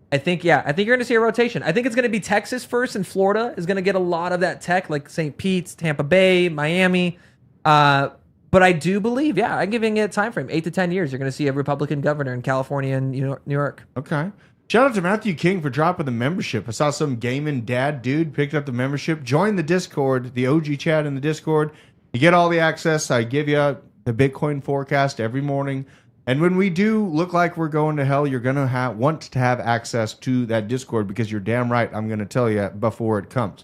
I think you're going to see a rotation. I think it's going to be Texas first, and Florida is going to get a lot of that tech, like St. Pete's, Tampa Bay, Miami. But I do believe, I'm giving it a time frame, 8 to 10 years. You're going to see a Republican governor in California and New York. Okay. Shout out to Matthew King for dropping the membership. I saw some gaming dad dude picked up the membership. Join the Discord, the OG chat in the Discord. You get all the access. I give you the Bitcoin forecast every morning. And when we do look like we're going to hell, you're going to want to have access to that Discord because you're damn right I'm going to tell you before it comes.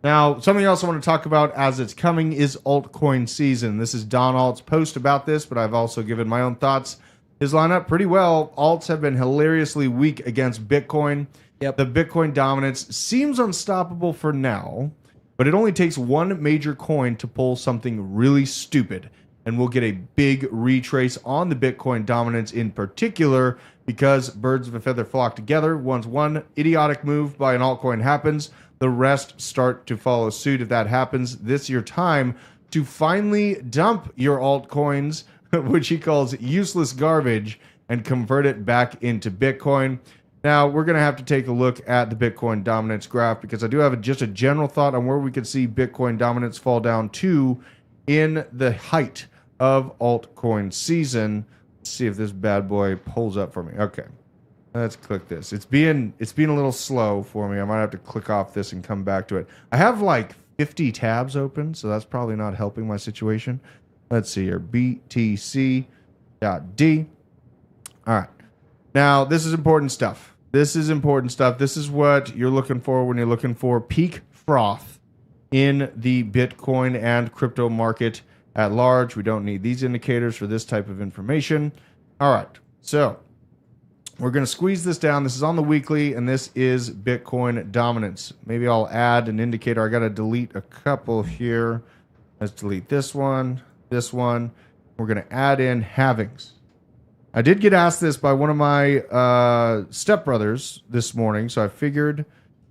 Now, something else I want to talk about as it's coming is altcoin season. This is Don Alt's post about this, but I've also given my own thoughts. His lineup pretty well. Alts have been hilariously weak against Bitcoin. Yep. The Bitcoin dominance seems unstoppable for now, but it only takes one major coin to pull something really stupid. And we'll get a big retrace on the Bitcoin dominance in particular because birds of a feather flock together. Once one idiotic move by an altcoin happens, the rest start to follow suit. If that happens, this is your time to finally dump your altcoins, which he calls useless garbage, and convert it back into Bitcoin. Now, we're going to have to take a look at the Bitcoin dominance graph because I do have just a general thought on where we could see Bitcoin dominance fall down to in the height of altcoin season. Let's see if this bad boy pulls up for me. Okay, let's click this. It's being a little slow for me. I might have to click off this and come back to it. I have like 50 tabs open, so that's probably not helping my situation. Let's see here, BTC.D. All right, now this is important stuff. This is what you're looking for when you're looking for peak froth in the Bitcoin and crypto market at large. We don't need these indicators for this type of information. All right, so we're going to squeeze this down. This is on the weekly, and this is Bitcoin dominance. Maybe I'll add an indicator. I got to delete a couple here. Let's delete this one, this one. We're going to add in halvings. I did get asked this by one of my stepbrothers this morning, so I figured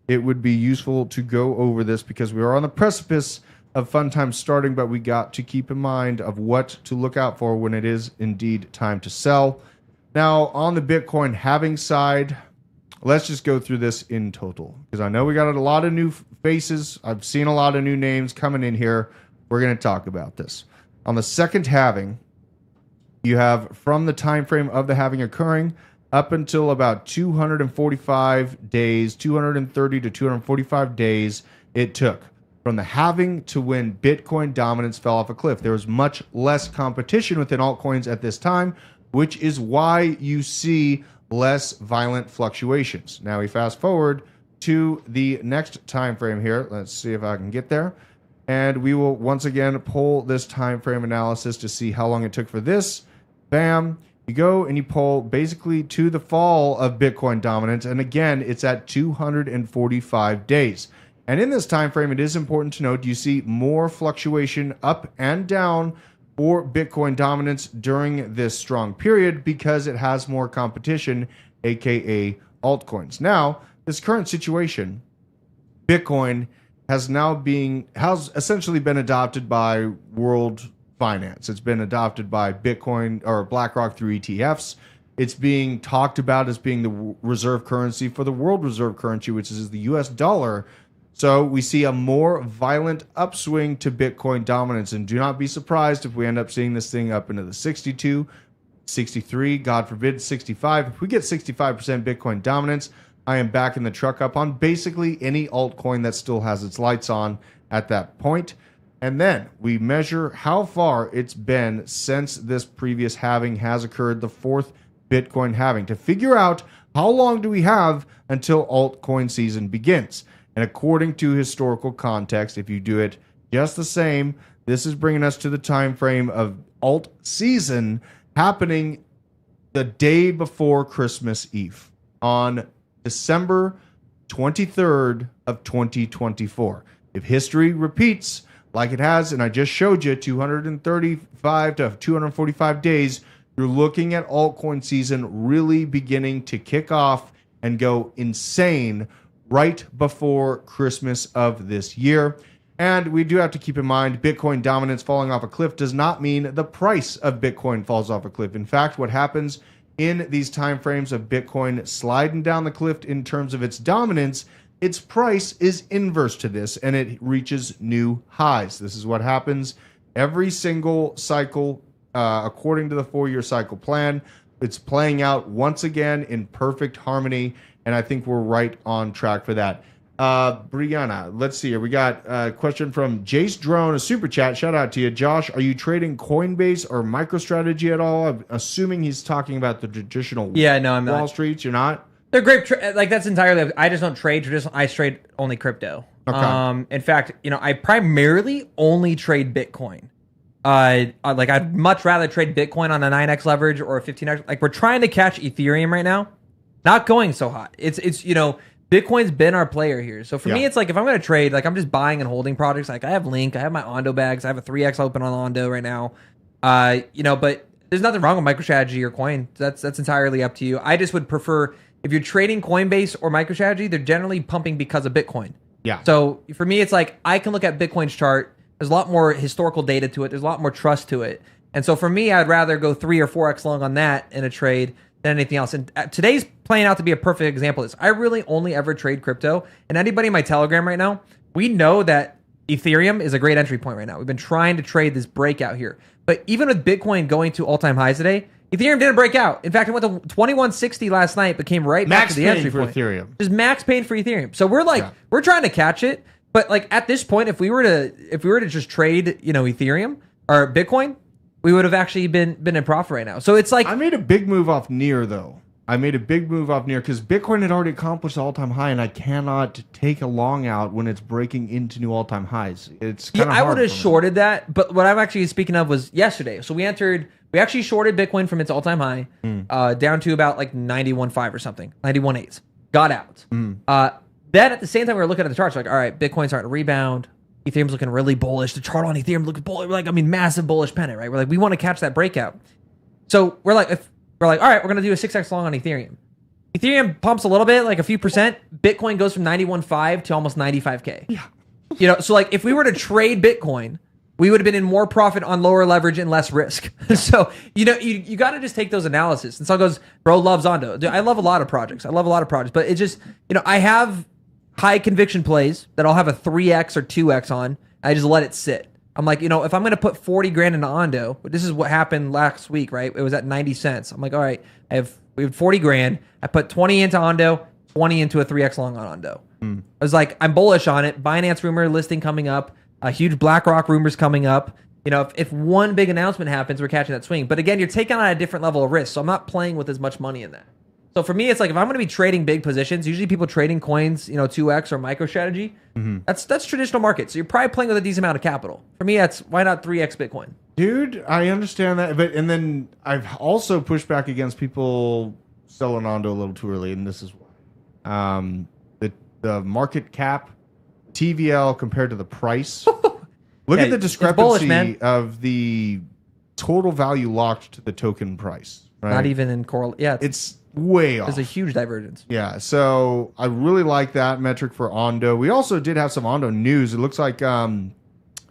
it would be useful to go over this because we are on the precipice of fun times starting, but we got to keep in mind of what to look out for when it is indeed time to sell. Now, on the Bitcoin halving side, let's just go through this in total because I know we got a lot of new faces. I've seen a lot of new names coming in here. We're going to talk about this. On the second halving, you have from the time frame of the halving occurring up until about 245 days, 230 to 245 days it took from the halving to when Bitcoin dominance fell off a cliff. There was much less competition within altcoins at this time, which is why you see less violent fluctuations. Now we fast forward to the next time frame here. Let's see if I can get there. And we will once again pull this time frame analysis to see how long it took for this. Bam. You go and you pull basically to the fall of Bitcoin dominance. And again, it's at 245 days. And in this time frame, it is important to note you see more fluctuation up and down for Bitcoin dominance during this strong period because it has more competition, aka altcoins. Now, this current situation, Bitcoin has essentially been adopted by world finance. It's been adopted by Bitcoin or BlackRock through ETFs. It's being talked about as being the reserve currency for the world reserve currency, which is the US dollar. So we see a more violent upswing to Bitcoin dominance. And do not be surprised if we end up seeing this thing up into the 62, 63, God forbid, 65. If we get 65% Bitcoin dominance, I am backing the truck up on basically any altcoin that still has its lights on at that point. And then we measure how far it's been since this previous halving has occurred, the fourth Bitcoin halving, to figure out how long do we have until altcoin season begins. And according to historical context, if you do it just the same, this is bringing us to the time frame of alt season happening the day before Christmas Eve on December 23rd of 2024. If history repeats like it has, and I just showed you 235 to 245 days, you're looking at altcoin season really beginning to kick off and go insane right before Christmas of this year. And we do have to keep in mind, Bitcoin dominance falling off a cliff does not mean the price of Bitcoin falls off a cliff. In fact, what happens in these time frames of Bitcoin sliding down the cliff in terms of its dominance, its price is inverse to this and it reaches new highs. This is what happens every single cycle according to the 4-year cycle plan. It's playing out once again in perfect harmony, and I think we're right on track for that. Brianna, let's see here. We got a question from Jace Drone, a super chat. Shout out to you. Josh, are you trading Coinbase or MicroStrategy at all? I'm assuming he's talking about the traditional I'm Wall not. Streets. You're not? They're great. Like that's entirely. I just don't trade traditional. I trade only crypto. Okay. In fact, I primarily only trade Bitcoin. Like I'd much rather trade Bitcoin on a 9x leverage or a 15x. Like we're trying to catch Ethereum right now. Not going so hot. It's Bitcoin's been our player here. So for me, it's like if I'm going to trade, like I'm just buying and holding projects. Like I have Link, I have my Ondo bags, I have a 3x open on Ondo right now. But there's nothing wrong with MicroStrategy or Coin. That's entirely up to you. I just would prefer if you're trading Coinbase or MicroStrategy, they're generally pumping because of Bitcoin. Yeah. So for me, it's like I can look at Bitcoin's chart. There's a lot more historical data to it. There's a lot more trust to it. And so for me, I'd rather go 3 or 4x long on that in a trade than anything else. And today's playing out to be a perfect example of this. I really only ever trade crypto. And anybody in my Telegram right now, we know that Ethereum is a great entry point right now. We've been trying to trade this breakout here. But even with Bitcoin going to all-time highs today, Ethereum didn't break out. In fact, it went to 2160 last night, but came right back to the entry point. Ethereum. Just max pain for Ethereum. So we're like, we're trying to catch it. But like at this point, if we were to just trade, Ethereum or Bitcoin, we would have actually been in profit right now. So it's like I made a big move off near though. I made a big move off near because Bitcoin had already accomplished the all-time high, and I cannot take a long out when it's breaking into new all-time highs. It's kind of hard. I would have shorted that, but what I'm actually speaking of was yesterday. So we actually shorted Bitcoin from its all-time high down to about like 91.5 or something, 91.8. Got out. Then at the same time, we were looking at the charts, like, all right, Bitcoin's starting to rebound. Ethereum's looking really bullish. The chart on Ethereum looking bullish, massive bullish pennant, right? We're like, we want to catch that breakout. So we're like, all right, we're going to do a 6x long on Ethereum. Ethereum pumps a little bit, like a few percent. Bitcoin goes from 91.5 to almost 95K. Yeah. So like if we were to trade Bitcoin, we would have been in more profit on lower leverage and less risk. So, you got to just take those analysis. And someone goes, bro loves Ondo. Dude, I love a lot of projects. But it just, I have high conviction plays that I'll have a 3X or 2X on. I just let it sit. I'm like, if I'm going to put 40 grand into Ondo, this is what happened last week, right? It was at 90 cents. I'm like, all right, we have 40 grand. I put 20 into Ondo, 20 into a 3X long on Ondo. I was like, I'm bullish on it. Binance rumor listing coming up, a huge BlackRock rumors coming up. If one big announcement happens, we're catching that swing. But again, you're taking on a different level of risk. So I'm not playing with as much money in that. So for me, it's like if I'm going to be trading big positions, usually people trading coins, 2X or MicroStrategy, that's traditional market. So you're probably playing with a decent amount of capital. For me, that's why not 3X Bitcoin? Dude, I understand that. And then I've also pushed back against people selling Ondo a little too early. And this is why. The market cap, TVL compared to the price. Look at the discrepancy bullish, of the total value locked to the token price. Right? Not even in correlation. Yeah, it's way off. There's a huge divergence. Yeah, so I really like that metric for Ondo. We also did have some Ondo news. It looks like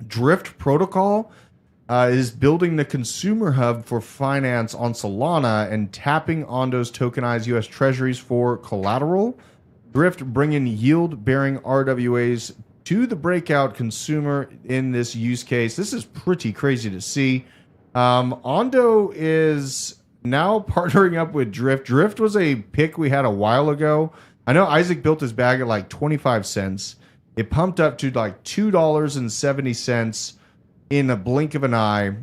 Drift Protocol is building the consumer hub for finance on Solana and tapping Ondo's tokenized U.S. treasuries for collateral. Drift bringing yield-bearing RWAs to the breakout consumer in this use case. This is pretty crazy to see. Ondo is now partnering up with Drift. Drift was a pick we had a while ago. I know Isaac built his bag at like 25 cents. It pumped up to like $2.70 in a blink of an eye.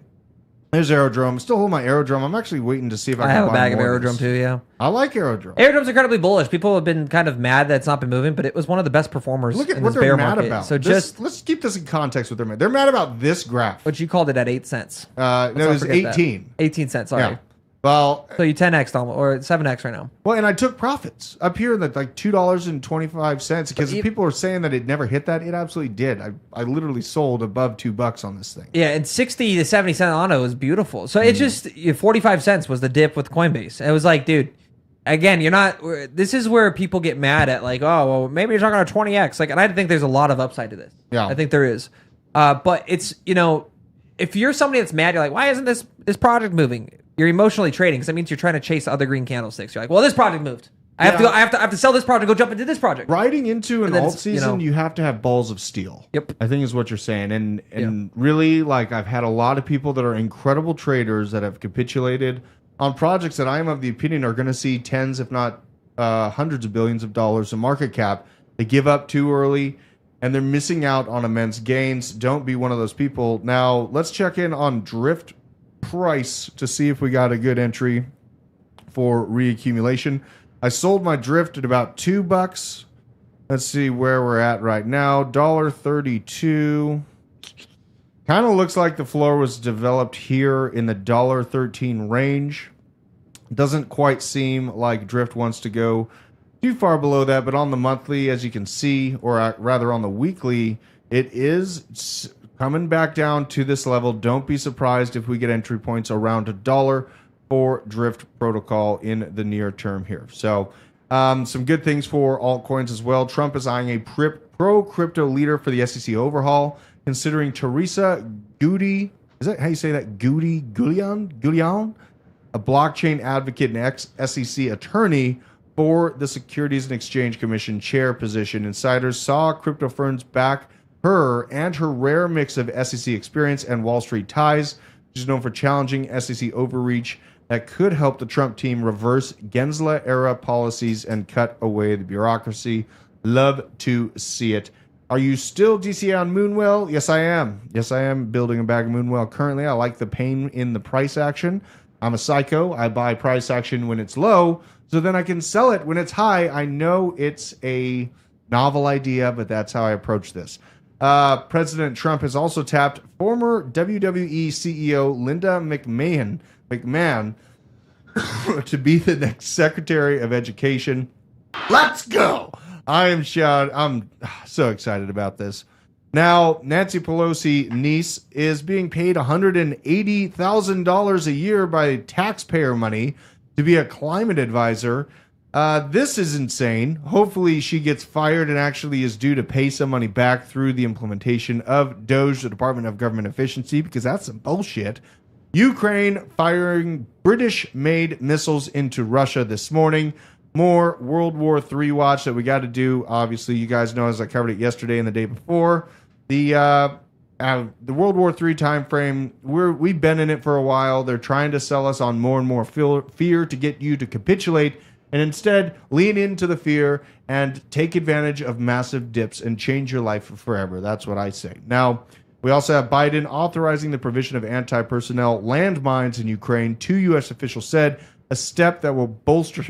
There's Aerodrome. I'm still holding my Aerodrome. I'm actually waiting to see if I can have a buy bag of more Aerodrome this. too, yeah. I like Aerodrome. Aerodrome's incredibly bullish. People have been kind of mad that it's not been moving, but it was one of the best performers Look at in what this they're bear mad market. about. So let's keep this in context with their mad. They're mad about this graph. But you called it at 8 cents. No, it was 18. 18 cents, sorry. Yeah. Well, So you 10x almost, or 7x right now. and I took profits up here at like $2.25 because people are saying that it never hit that. It absolutely did. I literally sold above $2 on this thing. Yeah, and 60 to 70 cent Ondo was beautiful. So it just 45 cents was the dip with Coinbase. It was like, dude, again, you're not. This is where people get mad at, like, oh, well, maybe you're talking about 20x. Like, and I think there's a lot of upside to this. Yeah, I think there is. But it's if you're somebody that's mad, you're like, why isn't this project moving? You're emotionally trading because that means you're trying to chase other green candlesticks. You're like, well, this project moved. I have to sell this project, go jump into this project. Riding into an alt season, you you have to have balls of steel. Yep. I think is what you're saying. And really, like, I've had a lot of people that are incredible traders that have capitulated on projects that I am of the opinion are going to see tens, if not hundreds of billions of dollars in market cap. They give up too early and they're missing out on immense gains. Don't be one of those people. Now, let's check in on Drift price to see if we got a good entry for reaccumulation. I sold my Drift at about $2. Let's see where we're at right now. $1.32. Kind of looks like the floor was developed here in the $1.13 range. Doesn't quite seem like Drift wants to go too far below that, but on the monthly, as you can see, or rather on the weekly, it is coming back down to this level. Don't be surprised if we get entry points around $1 for Drift Protocol in the near term here. So some good things for altcoins as well. Trump is eyeing a pro-crypto leader for the SEC overhaul, considering Teresa Goody, is that how you say that? Gullion, a blockchain advocate and ex-SEC attorney for the Securities and Exchange Commission chair position. Insiders saw crypto firms back her and her rare mix of SEC experience and Wall Street ties. She's known for challenging SEC overreach that could help the Trump team reverse Gensler-era policies and cut away the bureaucracy. Love to see it. Are you still DCA on Moonwell? Yes, I am. Yes, I am building a bag of Moonwell currently. I like the pain in the price action. I'm a psycho. I buy price action when it's low, so then I can sell it when it's high. I know it's a novel idea, but that's how I approach this. President Trump has also tapped former WWE CEO Linda McMahon to be the next Secretary of Education. Let's go! I'm so excited about this. Now, Nancy Pelosi's niece is being paid $180,000 a year by taxpayer money to be a climate advisor. This is insane. Hopefully she gets fired and actually is due to pay some money back through the implementation of DOGE, the Department of Government Efficiency, because that's some bullshit. Ukraine firing British-made missiles into Russia this morning. More World War III watch that we got to do. Obviously, you guys know, as I covered it yesterday and the day before, the World War III time frame, we've been in it for a while. They're trying to sell us on more and more fear to get you to capitulate, and instead lean into the fear and take advantage of massive dips and change your life forever. That's what I say. Now, we also have Biden authorizing the provision of anti-personnel landmines in Ukraine. 2 U.S. officials said a step that will bolster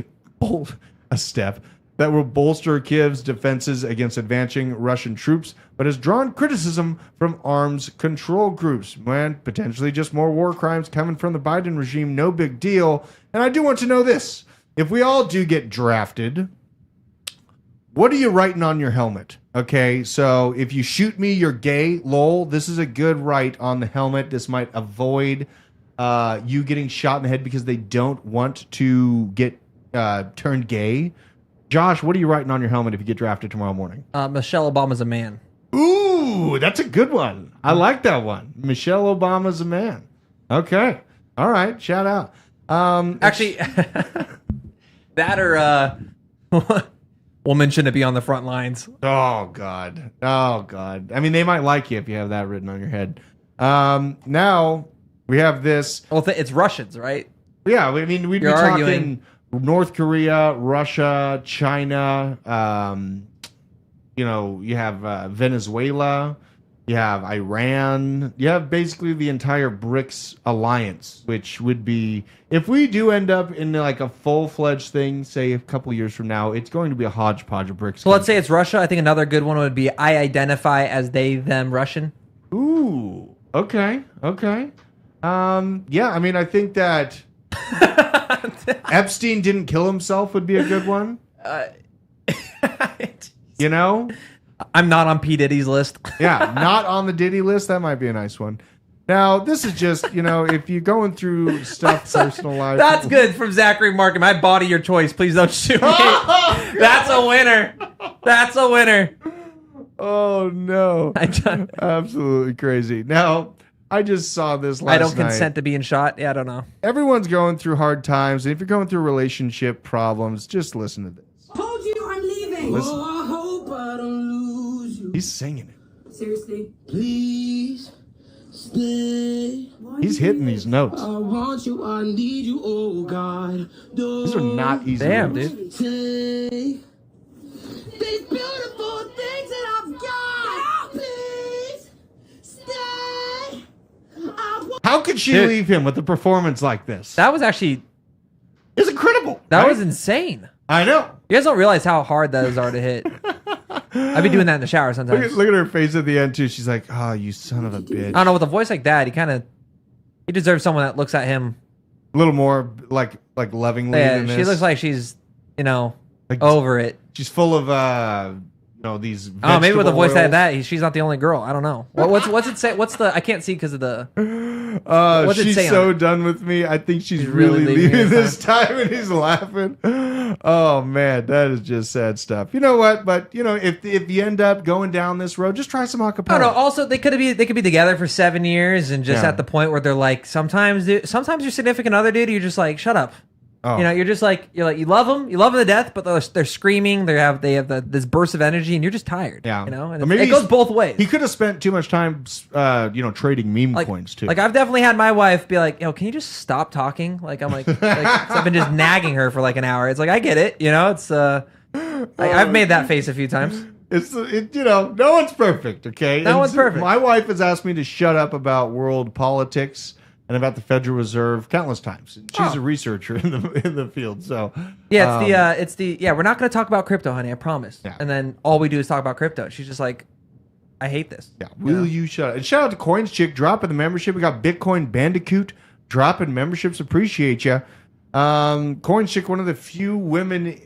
Kiev's defenses against advancing Russian troops, but has drawn criticism from arms control groups. Man, potentially just more war crimes coming from the Biden regime. No big deal. And I do want to know this. If we all do get drafted, what are you writing on your helmet? Okay, so if you shoot me, you're gay. Lol, this is a good write on the helmet. This might avoid you getting shot in the head because they don't want to get turned gay. Josh, what are you writing on your helmet if you get drafted tomorrow morning? Michelle Obama's a man. Ooh, that's a good one. I like that one. Michelle Obama's a man. Okay. All right. Shout out. Actually, that or woman shouldn't be on the front lines. Oh, God. Oh, God. I mean, they might like you if you have that written on your head. Now, we have this. Well, it's Russians, right? Yeah, I mean, we'd You're be arguing. talking North Korea, Russia, China. You have Venezuela. You have Iran. You have basically the entire BRICS alliance, which would be, if we do end up in like a full-fledged thing, say a couple years from now, it's going to be a hodgepodge of BRICS. So let's say it's Russia. I think another good one would be I identify as they, them, Russian. Ooh, okay. Yeah, I mean, I think that Epstein didn't kill himself would be a good one. You know? I'm not on P. Diddy's list. Yeah, not on the Diddy list. That might be a nice one. Now, this is just, if you're going through stuff, personal life. That's good from Zachary Markham. My body, your choice. Please don't shoot me. That's a winner. That's a winner. Oh, no. Absolutely crazy. Now, I just saw this last night. I don't consent to being shot. Yeah, I don't know. Everyone's going through hard times. And if you're going through relationship problems, just listen to this. Told you I'm leaving. Listen. Oh, I hope I don't lose you. He's singing it. Seriously? Please stay. He's hitting these notes. I want you, I need you, oh God. These are not easy. Damn, notes. dude. Take these beautiful things that I've got. Please stay. How could she leave him with a performance like this? That was actually... It's incredible. That right? was insane. I know. You guys don't realize how hard those are to hit. I've been doing that in the shower sometimes. Look at her face at the end, too. She's like, oh, you son of a bitch. I don't know, with a voice like that, he deserves someone that looks at him. A little more like lovingly Yeah, than this. she looks like she's, Like, over it. She's full of, these Oh, maybe with a voice like oils. that, she's not the only girl. I don't know. What's it say? I can't see because of the... What's it She's say on so it? done with me. I think she's really really leaving me leaving this this time, and he's laughing. Oh man, that is just sad stuff. You know what? But if you end up going down this road, just try some acapella. I don't know. Also, they could be together for 7 years and just Yeah. at the point where they're like, sometimes your significant other, dude, you're just like, shut up. Oh. You're like you love them to death, but they're screaming. They have this burst of energy, and you're just tired. Yeah. and Or maybe it goes both ways. He could have spent too much time, trading meme like, coins too. Like I've definitely had my wife be like, "Yo, can you just stop talking?" Like I'm like 'cause I've been just nagging her for like an hour. It's like I get it, it's I've made that face a few times. No one's perfect, okay? No one's perfect. My wife has asked me to shut up about world politics and about the Federal Reserve countless times. She's a researcher in the field, so Yeah, we're not going to talk about crypto, honey. I promise. Yeah. And then all we do is talk about crypto. She's just like, I hate this. yeah. Will you shut up? And shout out to Coins Chick dropping the membership. We got Bitcoin Bandicoot dropping memberships. Appreciate you. Coins Chick, one of the few women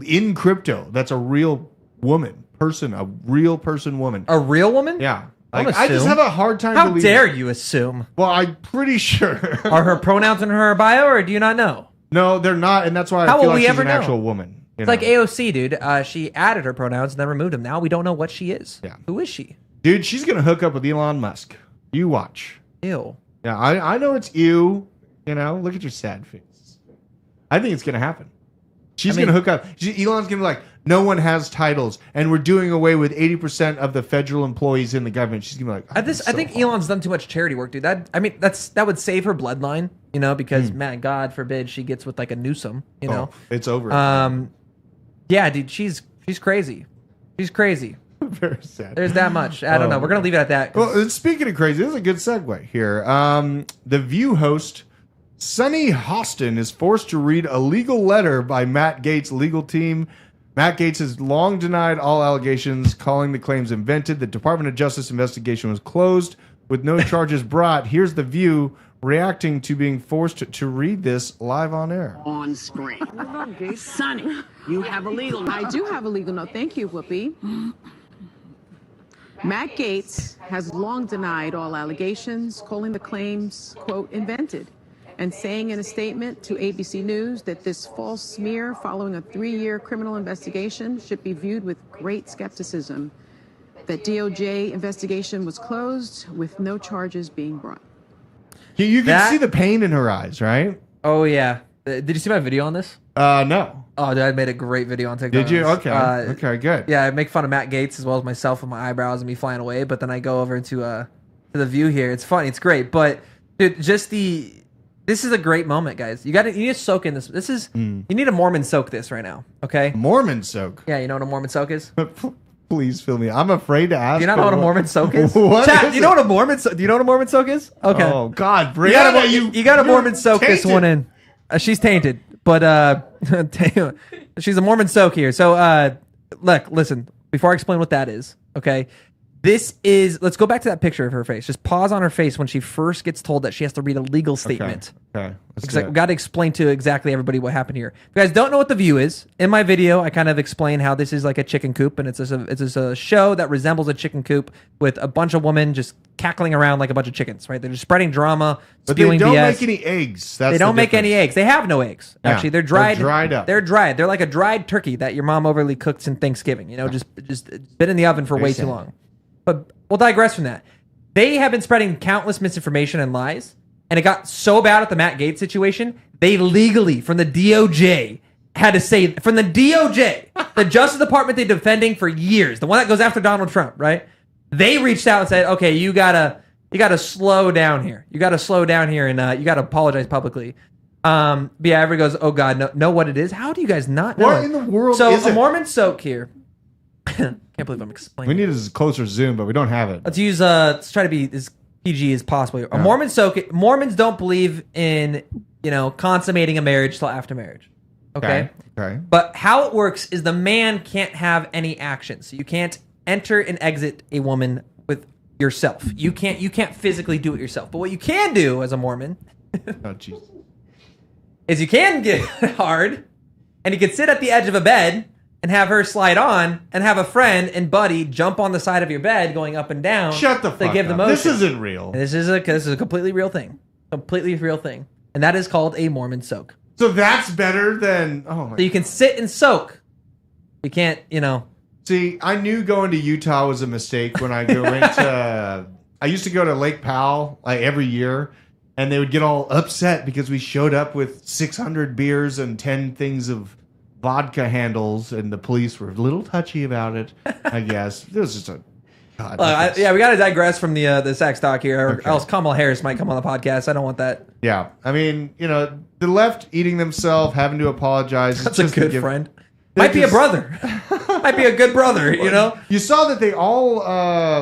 in crypto that's a real woman, a real person, woman. A real woman? Yeah. Don't Like, I just assume. have a hard time. How believing dare it. you assume? Well, I'm pretty sure. Are her pronouns in her bio, or do you not know? No, they're not, and that's why How I feel will like we she's ever an know? actual woman. It's like AOC, dude. She added her pronouns and then removed them. Now we don't know what she is. Yeah. Who is she? Dude, she's gonna hook up with Elon Musk. You watch. Ew. Yeah, I know it's you. You know, look at your sad face. I think it's gonna happen. She's gonna hook up. Elon's gonna be like, no one has titles, and we're doing away with 80% of the federal employees in the government. She's gonna be like, I think Elon's done too much charity work, dude. That would save her bloodline, you know, because man, God forbid she gets with like a Newsom, you know. It's over. Yeah, dude, she's crazy. She's crazy. Very sad. There's that much. I don't know. We're gonna leave it at that. Well, speaking of crazy, this is a good segue here. The View host Sunny Hostin is forced to read a legal letter by Matt Gaetz' legal team. Matt Gaetz has long denied all allegations, calling the claims invented. The Department of Justice investigation was closed with no charges brought. Here's The View reacting to being forced to read this live on air. On screen. Sonny, you have a legal note. I do have a legal note. Thank you, Whoopi. Matt Gaetz has long denied all allegations, calling the claims, quote, invented, and saying in a statement to ABC News that this false smear following a 3-year criminal investigation should be viewed with great skepticism. That DOJ investigation was closed with no charges being brought. You can see the pain in her eyes, right? Oh yeah. Did you see my video on this? No. Oh, dude, I made a great video on TikTok. Did you? on this. Okay. Okay, good. Yeah, I make fun of Matt Gaetz as well as myself with my eyebrows and me flying away. But then I go over to The View here. It's funny. It's great. But dude, this is a great moment, guys. You need to soak in this. This is you need a Mormon soak this right now. Okay. Mormon soak. Yeah, you know what a Mormon soak is? Please fill me. I'm afraid to ask. Do you not know what a Mormon soak is? What Chat, is do you know what a Mormon soak? Do you know what a Mormon soak is? Okay. Oh God, You Brianna, got to Mormon soak this tainted. one in. She's tainted, but she's a Mormon soak here. So look, listen. Before I explain what that is, okay. Let's go back to that picture of her face. Just pause on her face when she first gets told that she has to read a legal statement. Okay. Because we got to explain to exactly everybody what happened here. If you guys don't know what The View is, in my video, I kind of explain how this is like a chicken coop, and it's just a show that resembles a chicken coop with a bunch of women just cackling around like a bunch of chickens, right? They're just spreading drama, But they spewing don't BS. make any eggs. That's They don't make any eggs. They have no eggs. Yeah, Actually, they're dried. they're dried up. They're dried. They're like a dried turkey that your mom overly cooks in Thanksgiving. You know, just been in the oven for way too long. But we'll digress from that. They have been spreading countless misinformation and lies, and it got so bad at the Matt Gaetz situation, they legally, from the DOJ, had to say, from the DOJ, the Justice Department they've been defending for years, the one that goes after Donald Trump, right? They reached out and said, okay, you gotta slow down here. You gotta slow down here, and you gotta apologize publicly. But yeah, everybody goes, oh God, know what it is? How do you guys not know? What in the world so is a it? Mormon soak here. Can't believe I'm explaining. We need a closer zoom, but we don't have it. Let's try to be as PG as possible here. A Mormon soak. Mormons don't believe in, consummating a marriage till after marriage. Okay? Okay. But how it works is the man can't have any action. So you can't enter and exit a woman with yourself. You can't physically do it yourself. But what you can do as a Mormon Oh jeez. is you can get hard, and you can sit at the edge of a bed and have her slide on, and have a friend and buddy jump on the side of your bed going up and down. Shut the to fuck give the up. motion. This isn't real. This is a completely real thing. Completely real thing. And that is called a Mormon soak. So that's better than So you can sit and soak. You can't, See, I knew going to Utah was a mistake when I went to. I used to go to Lake Powell like every year, and they would get all upset because we showed up with 600 beers and 10 things of vodka handles, and the police were a little touchy about it. I guess it was just a. God, we got to digress from the sex talk here, or Okay. else Kamala Harris might come on the podcast. I don't want that. Yeah, I mean, the left eating themselves, having to apologize. That's a good friend. Might be a brother. Might be a good brother, You saw that they all,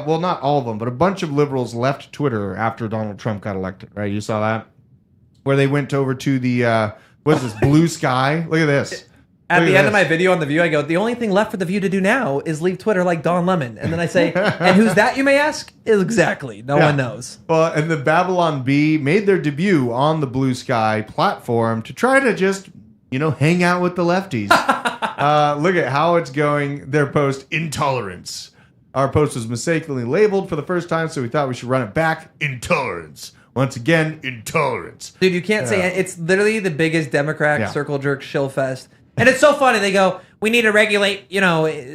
well, not all of them, but a bunch of liberals left Twitter after Donald Trump got elected, right? You saw that? Where they went over to the, what is this, Blue Sky? Look at this. At Look the at end of this. my video on The View, I go, the only thing left for The View to do now is leave Twitter like Don Lemon. And then I say, and who's that, you may ask? Exactly. No one knows. Well, and the Babylon Bee made their debut on the Blue Sky platform to try to just, hang out with the lefties. Look at how it's going. Their post, intolerance. Our post was mistakenly labeled for the first time, so we thought we should run it back. Intolerance. Once again, intolerance. Dude, you can't say it. It's literally the biggest Democrat circle jerk shill fest. And it's so funny. They go, we need to regulate,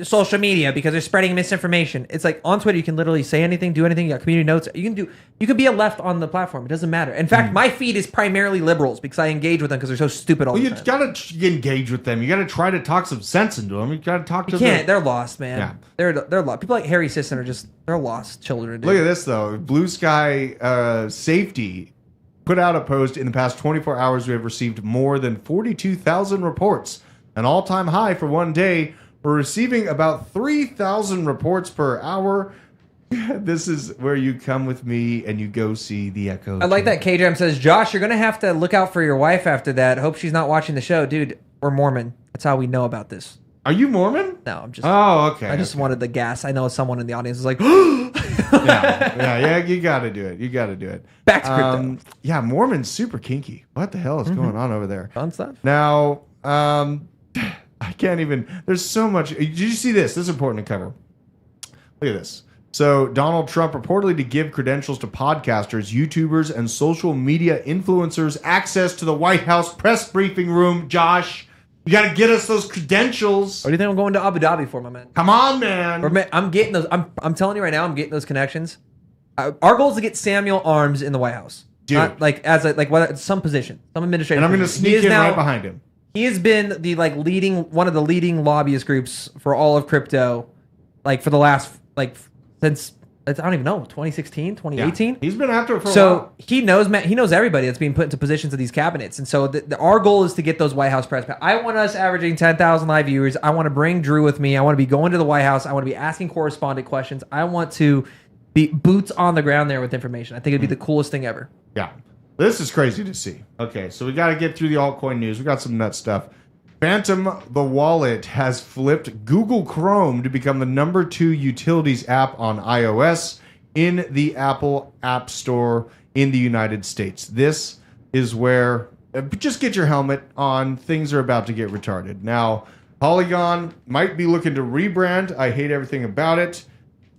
social media because they're spreading misinformation. It's like on Twitter, you can literally say anything, do anything. You got community notes. You can be a left on the platform. It doesn't matter. In fact, my feed is primarily liberals because I engage with them because they're so stupid all the time. You got to engage with them. You got to try to talk some sense into them. You got to talk to them. You can't. They're lost, man. Yeah. They're lost. People like Harry Sisson are they're lost children. Dude. Look at this, though. Blue Sky Safety put out a post. In the past 24 hours, we have received more than 42,000 reports. An all-time high for one day. We're receiving about 3,000 reports per hour. This is where you come with me and you go see the Echo. I like that K-Jam says, Josh, you're going to have to look out for your wife after that. Hope she's not watching the show. Dude, we're Mormon. That's how we know about this. Are you Mormon? No, I'm just... Oh, okay. I just wanted the gas. I know someone in the audience is like... yeah, you got to do it. Back to crypto. Yeah, Mormon's super kinky. What the hell is going on over there? Fun stuff. Now, I can't even... There's so much... Did you see this? This is important to cover. Look at this. So, Donald Trump reportedly to give credentials to podcasters, YouTubers, and social media influencers access to the White House press briefing room. Josh, you got to get us those credentials. What do you think I'm going to Abu Dhabi for, my man? Come on, man. I'm getting those. I'm telling you right now, I'm getting those connections. Our goal is to get Samuel Arms in the White House. Dude. Not whether it's some position, some administrative. And I'm going to sneak in right behind him. He has been the one of the leading lobbyist groups for all of crypto, for the last since I don't even know 2016, 2018. Yeah. He's been after it for a while. So he knows everybody that's being put into positions of these cabinets, and so our goal is to get those White House press. I want us averaging 10,000 live viewers. I want to bring Drew with me. I want to be going to the White House. I want to be asking correspondent questions. I want to be boots on the ground there with information. I think it'd be the coolest thing ever. Yeah. This is crazy to see. Okay, so we got to get through the altcoin news. We got some nut stuff. Phantom, the wallet, has flipped Google Chrome to become the #2 utilities app on iOS in the Apple App Store in the United States. This is where, just get your helmet on, things are about to get retarded. Now, Polygon might be looking to rebrand. I hate everything about it.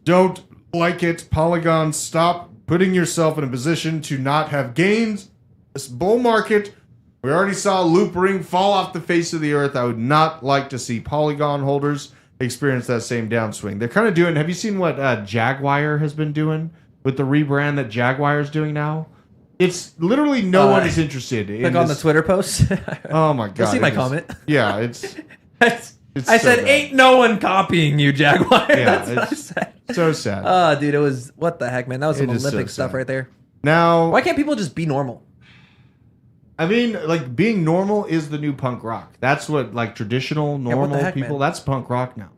Don't like it. Polygon, stop putting yourself in a position to not have gains. This bull market, we already saw Loop Ring fall off the face of the earth. I would not like to see Polygon holders experience that same downswing. They're kind of doing, have you seen what Jaguar has been doing with the rebrand that Jaguar is doing now? It's literally no one is interested in on the Twitter post. Oh my God. You'll see my comment. Yeah, it's I said, bad. ain't no one copying you, Jaguar. Yeah, That's what I said. So sad. Oh, dude, it was, what the heck, man? That was some It is so Olympic stuff sad. right there. Now, Why can't people just be normal? I mean, being normal is the new punk rock. That's what, traditional, normal heck, people, man? that's punk rock now.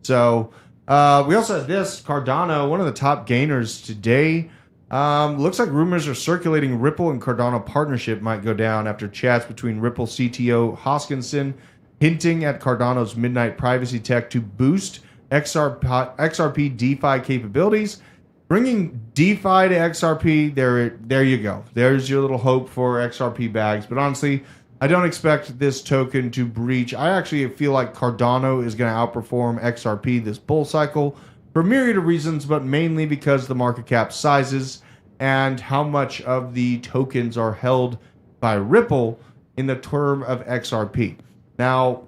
So, we also have this, Cardano, one of the top gainers today. Looks like rumors are circulating Ripple and Cardano partnership might go down after chats between Ripple CTO Hoskinson hinting at Cardano's midnight privacy tech to boost XRP DeFi capabilities. Bringing DeFi to XRP, there you go. There's your little hope for XRP bags. But honestly, I don't expect this token to breach. I actually feel like Cardano is going to outperform XRP this bull cycle for a myriad of reasons, but mainly because the market cap sizes and how much of the tokens are held by Ripple in the term of XRP. Now,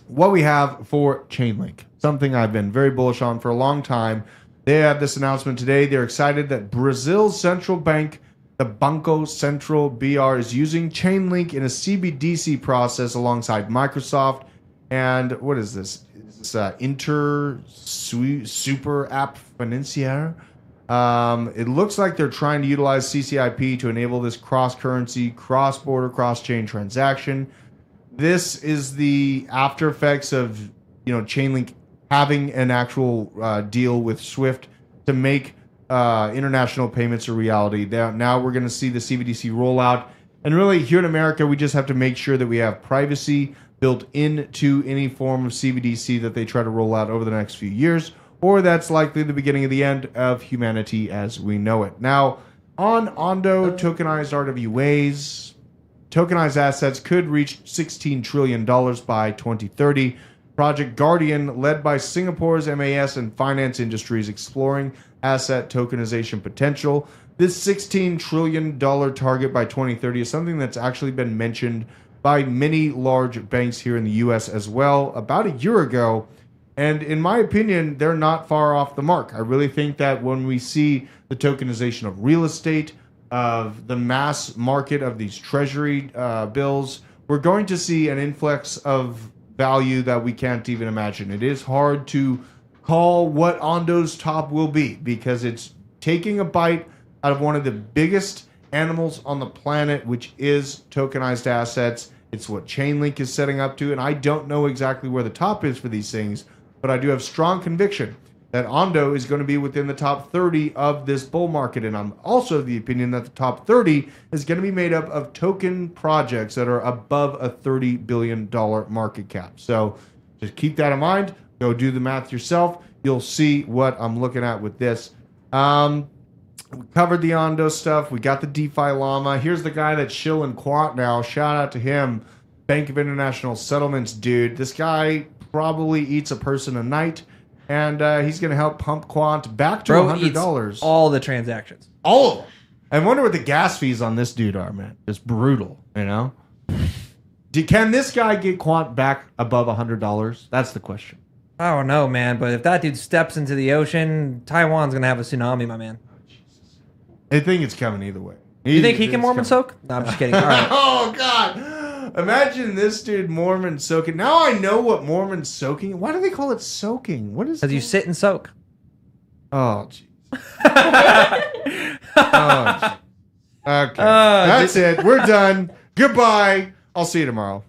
what we have for Chainlink, something I've been very bullish on for a long time. They have this announcement today. They're excited that Brazil's central bank, the Banco Central BR, is using Chainlink in a CBDC process alongside Microsoft. And what is this? Is this Super App Financier? It looks like they're trying to utilize CCIP to enable this cross-currency, cross-border, cross-chain transaction. This is the after effects of Chainlink having an actual deal with SWIFT to make international payments a reality. Now we're going to see the CBDC rollout. And really, here in America, we just have to make sure that we have privacy built into any form of CBDC that they try to roll out over the next few years, or that's likely the beginning of the end of humanity as we know it. Now, on Ondo tokenized RWAs, tokenized assets could reach $16 trillion by 2030. Project Guardian, led by Singapore's MAS and finance industries, exploring asset tokenization potential. This $16 trillion target by 2030 is something that's actually been mentioned by many large banks here in the US as well about a year ago. And in my opinion, they're not far off the mark. I really think that when we see the tokenization of real estate, of the mass market of these treasury bills, we're going to see an influx of value that we can't even imagine. It is hard to call what Ondo's top will be because it's taking a bite out of one of the biggest animals on the planet, which is tokenized assets. It's what Chainlink is setting up to, and I don't know exactly where the top is for these things, but I do have strong conviction that Ondo is going to be within the top 30 of this bull market, and I'm also of the opinion that the top 30 is going to be made up of token projects that are above a $30 billion market cap. So just keep that in mind. Go do the math yourself. You'll see what I'm looking at with this. We covered the Ondo stuff. We got the DeFi llama. Here's the guy that's shilling Quant now. Shout out to him. Bank of International Settlements dude. This guy probably eats a person a night, and he's going to help pump Quant back to $100. Eats all the transactions. All of them. I wonder what the gas fees on this dude are, man. Just brutal, you know? Can this guy get Quant back above $100? That's the question. I don't know, man, but if that dude steps into the ocean, Taiwan's going to have a tsunami, my man. I think it's coming either way. You think he can Mormon soak? No, I'm just kidding. All right. Oh, God. Imagine this dude Mormon soaking. Now I know what Mormon soaking. Why do they call it soaking? What is? Because you sit and soak. Oh, jeez. Oh, geez. Okay. That's it. We're done. Goodbye. I'll see you tomorrow.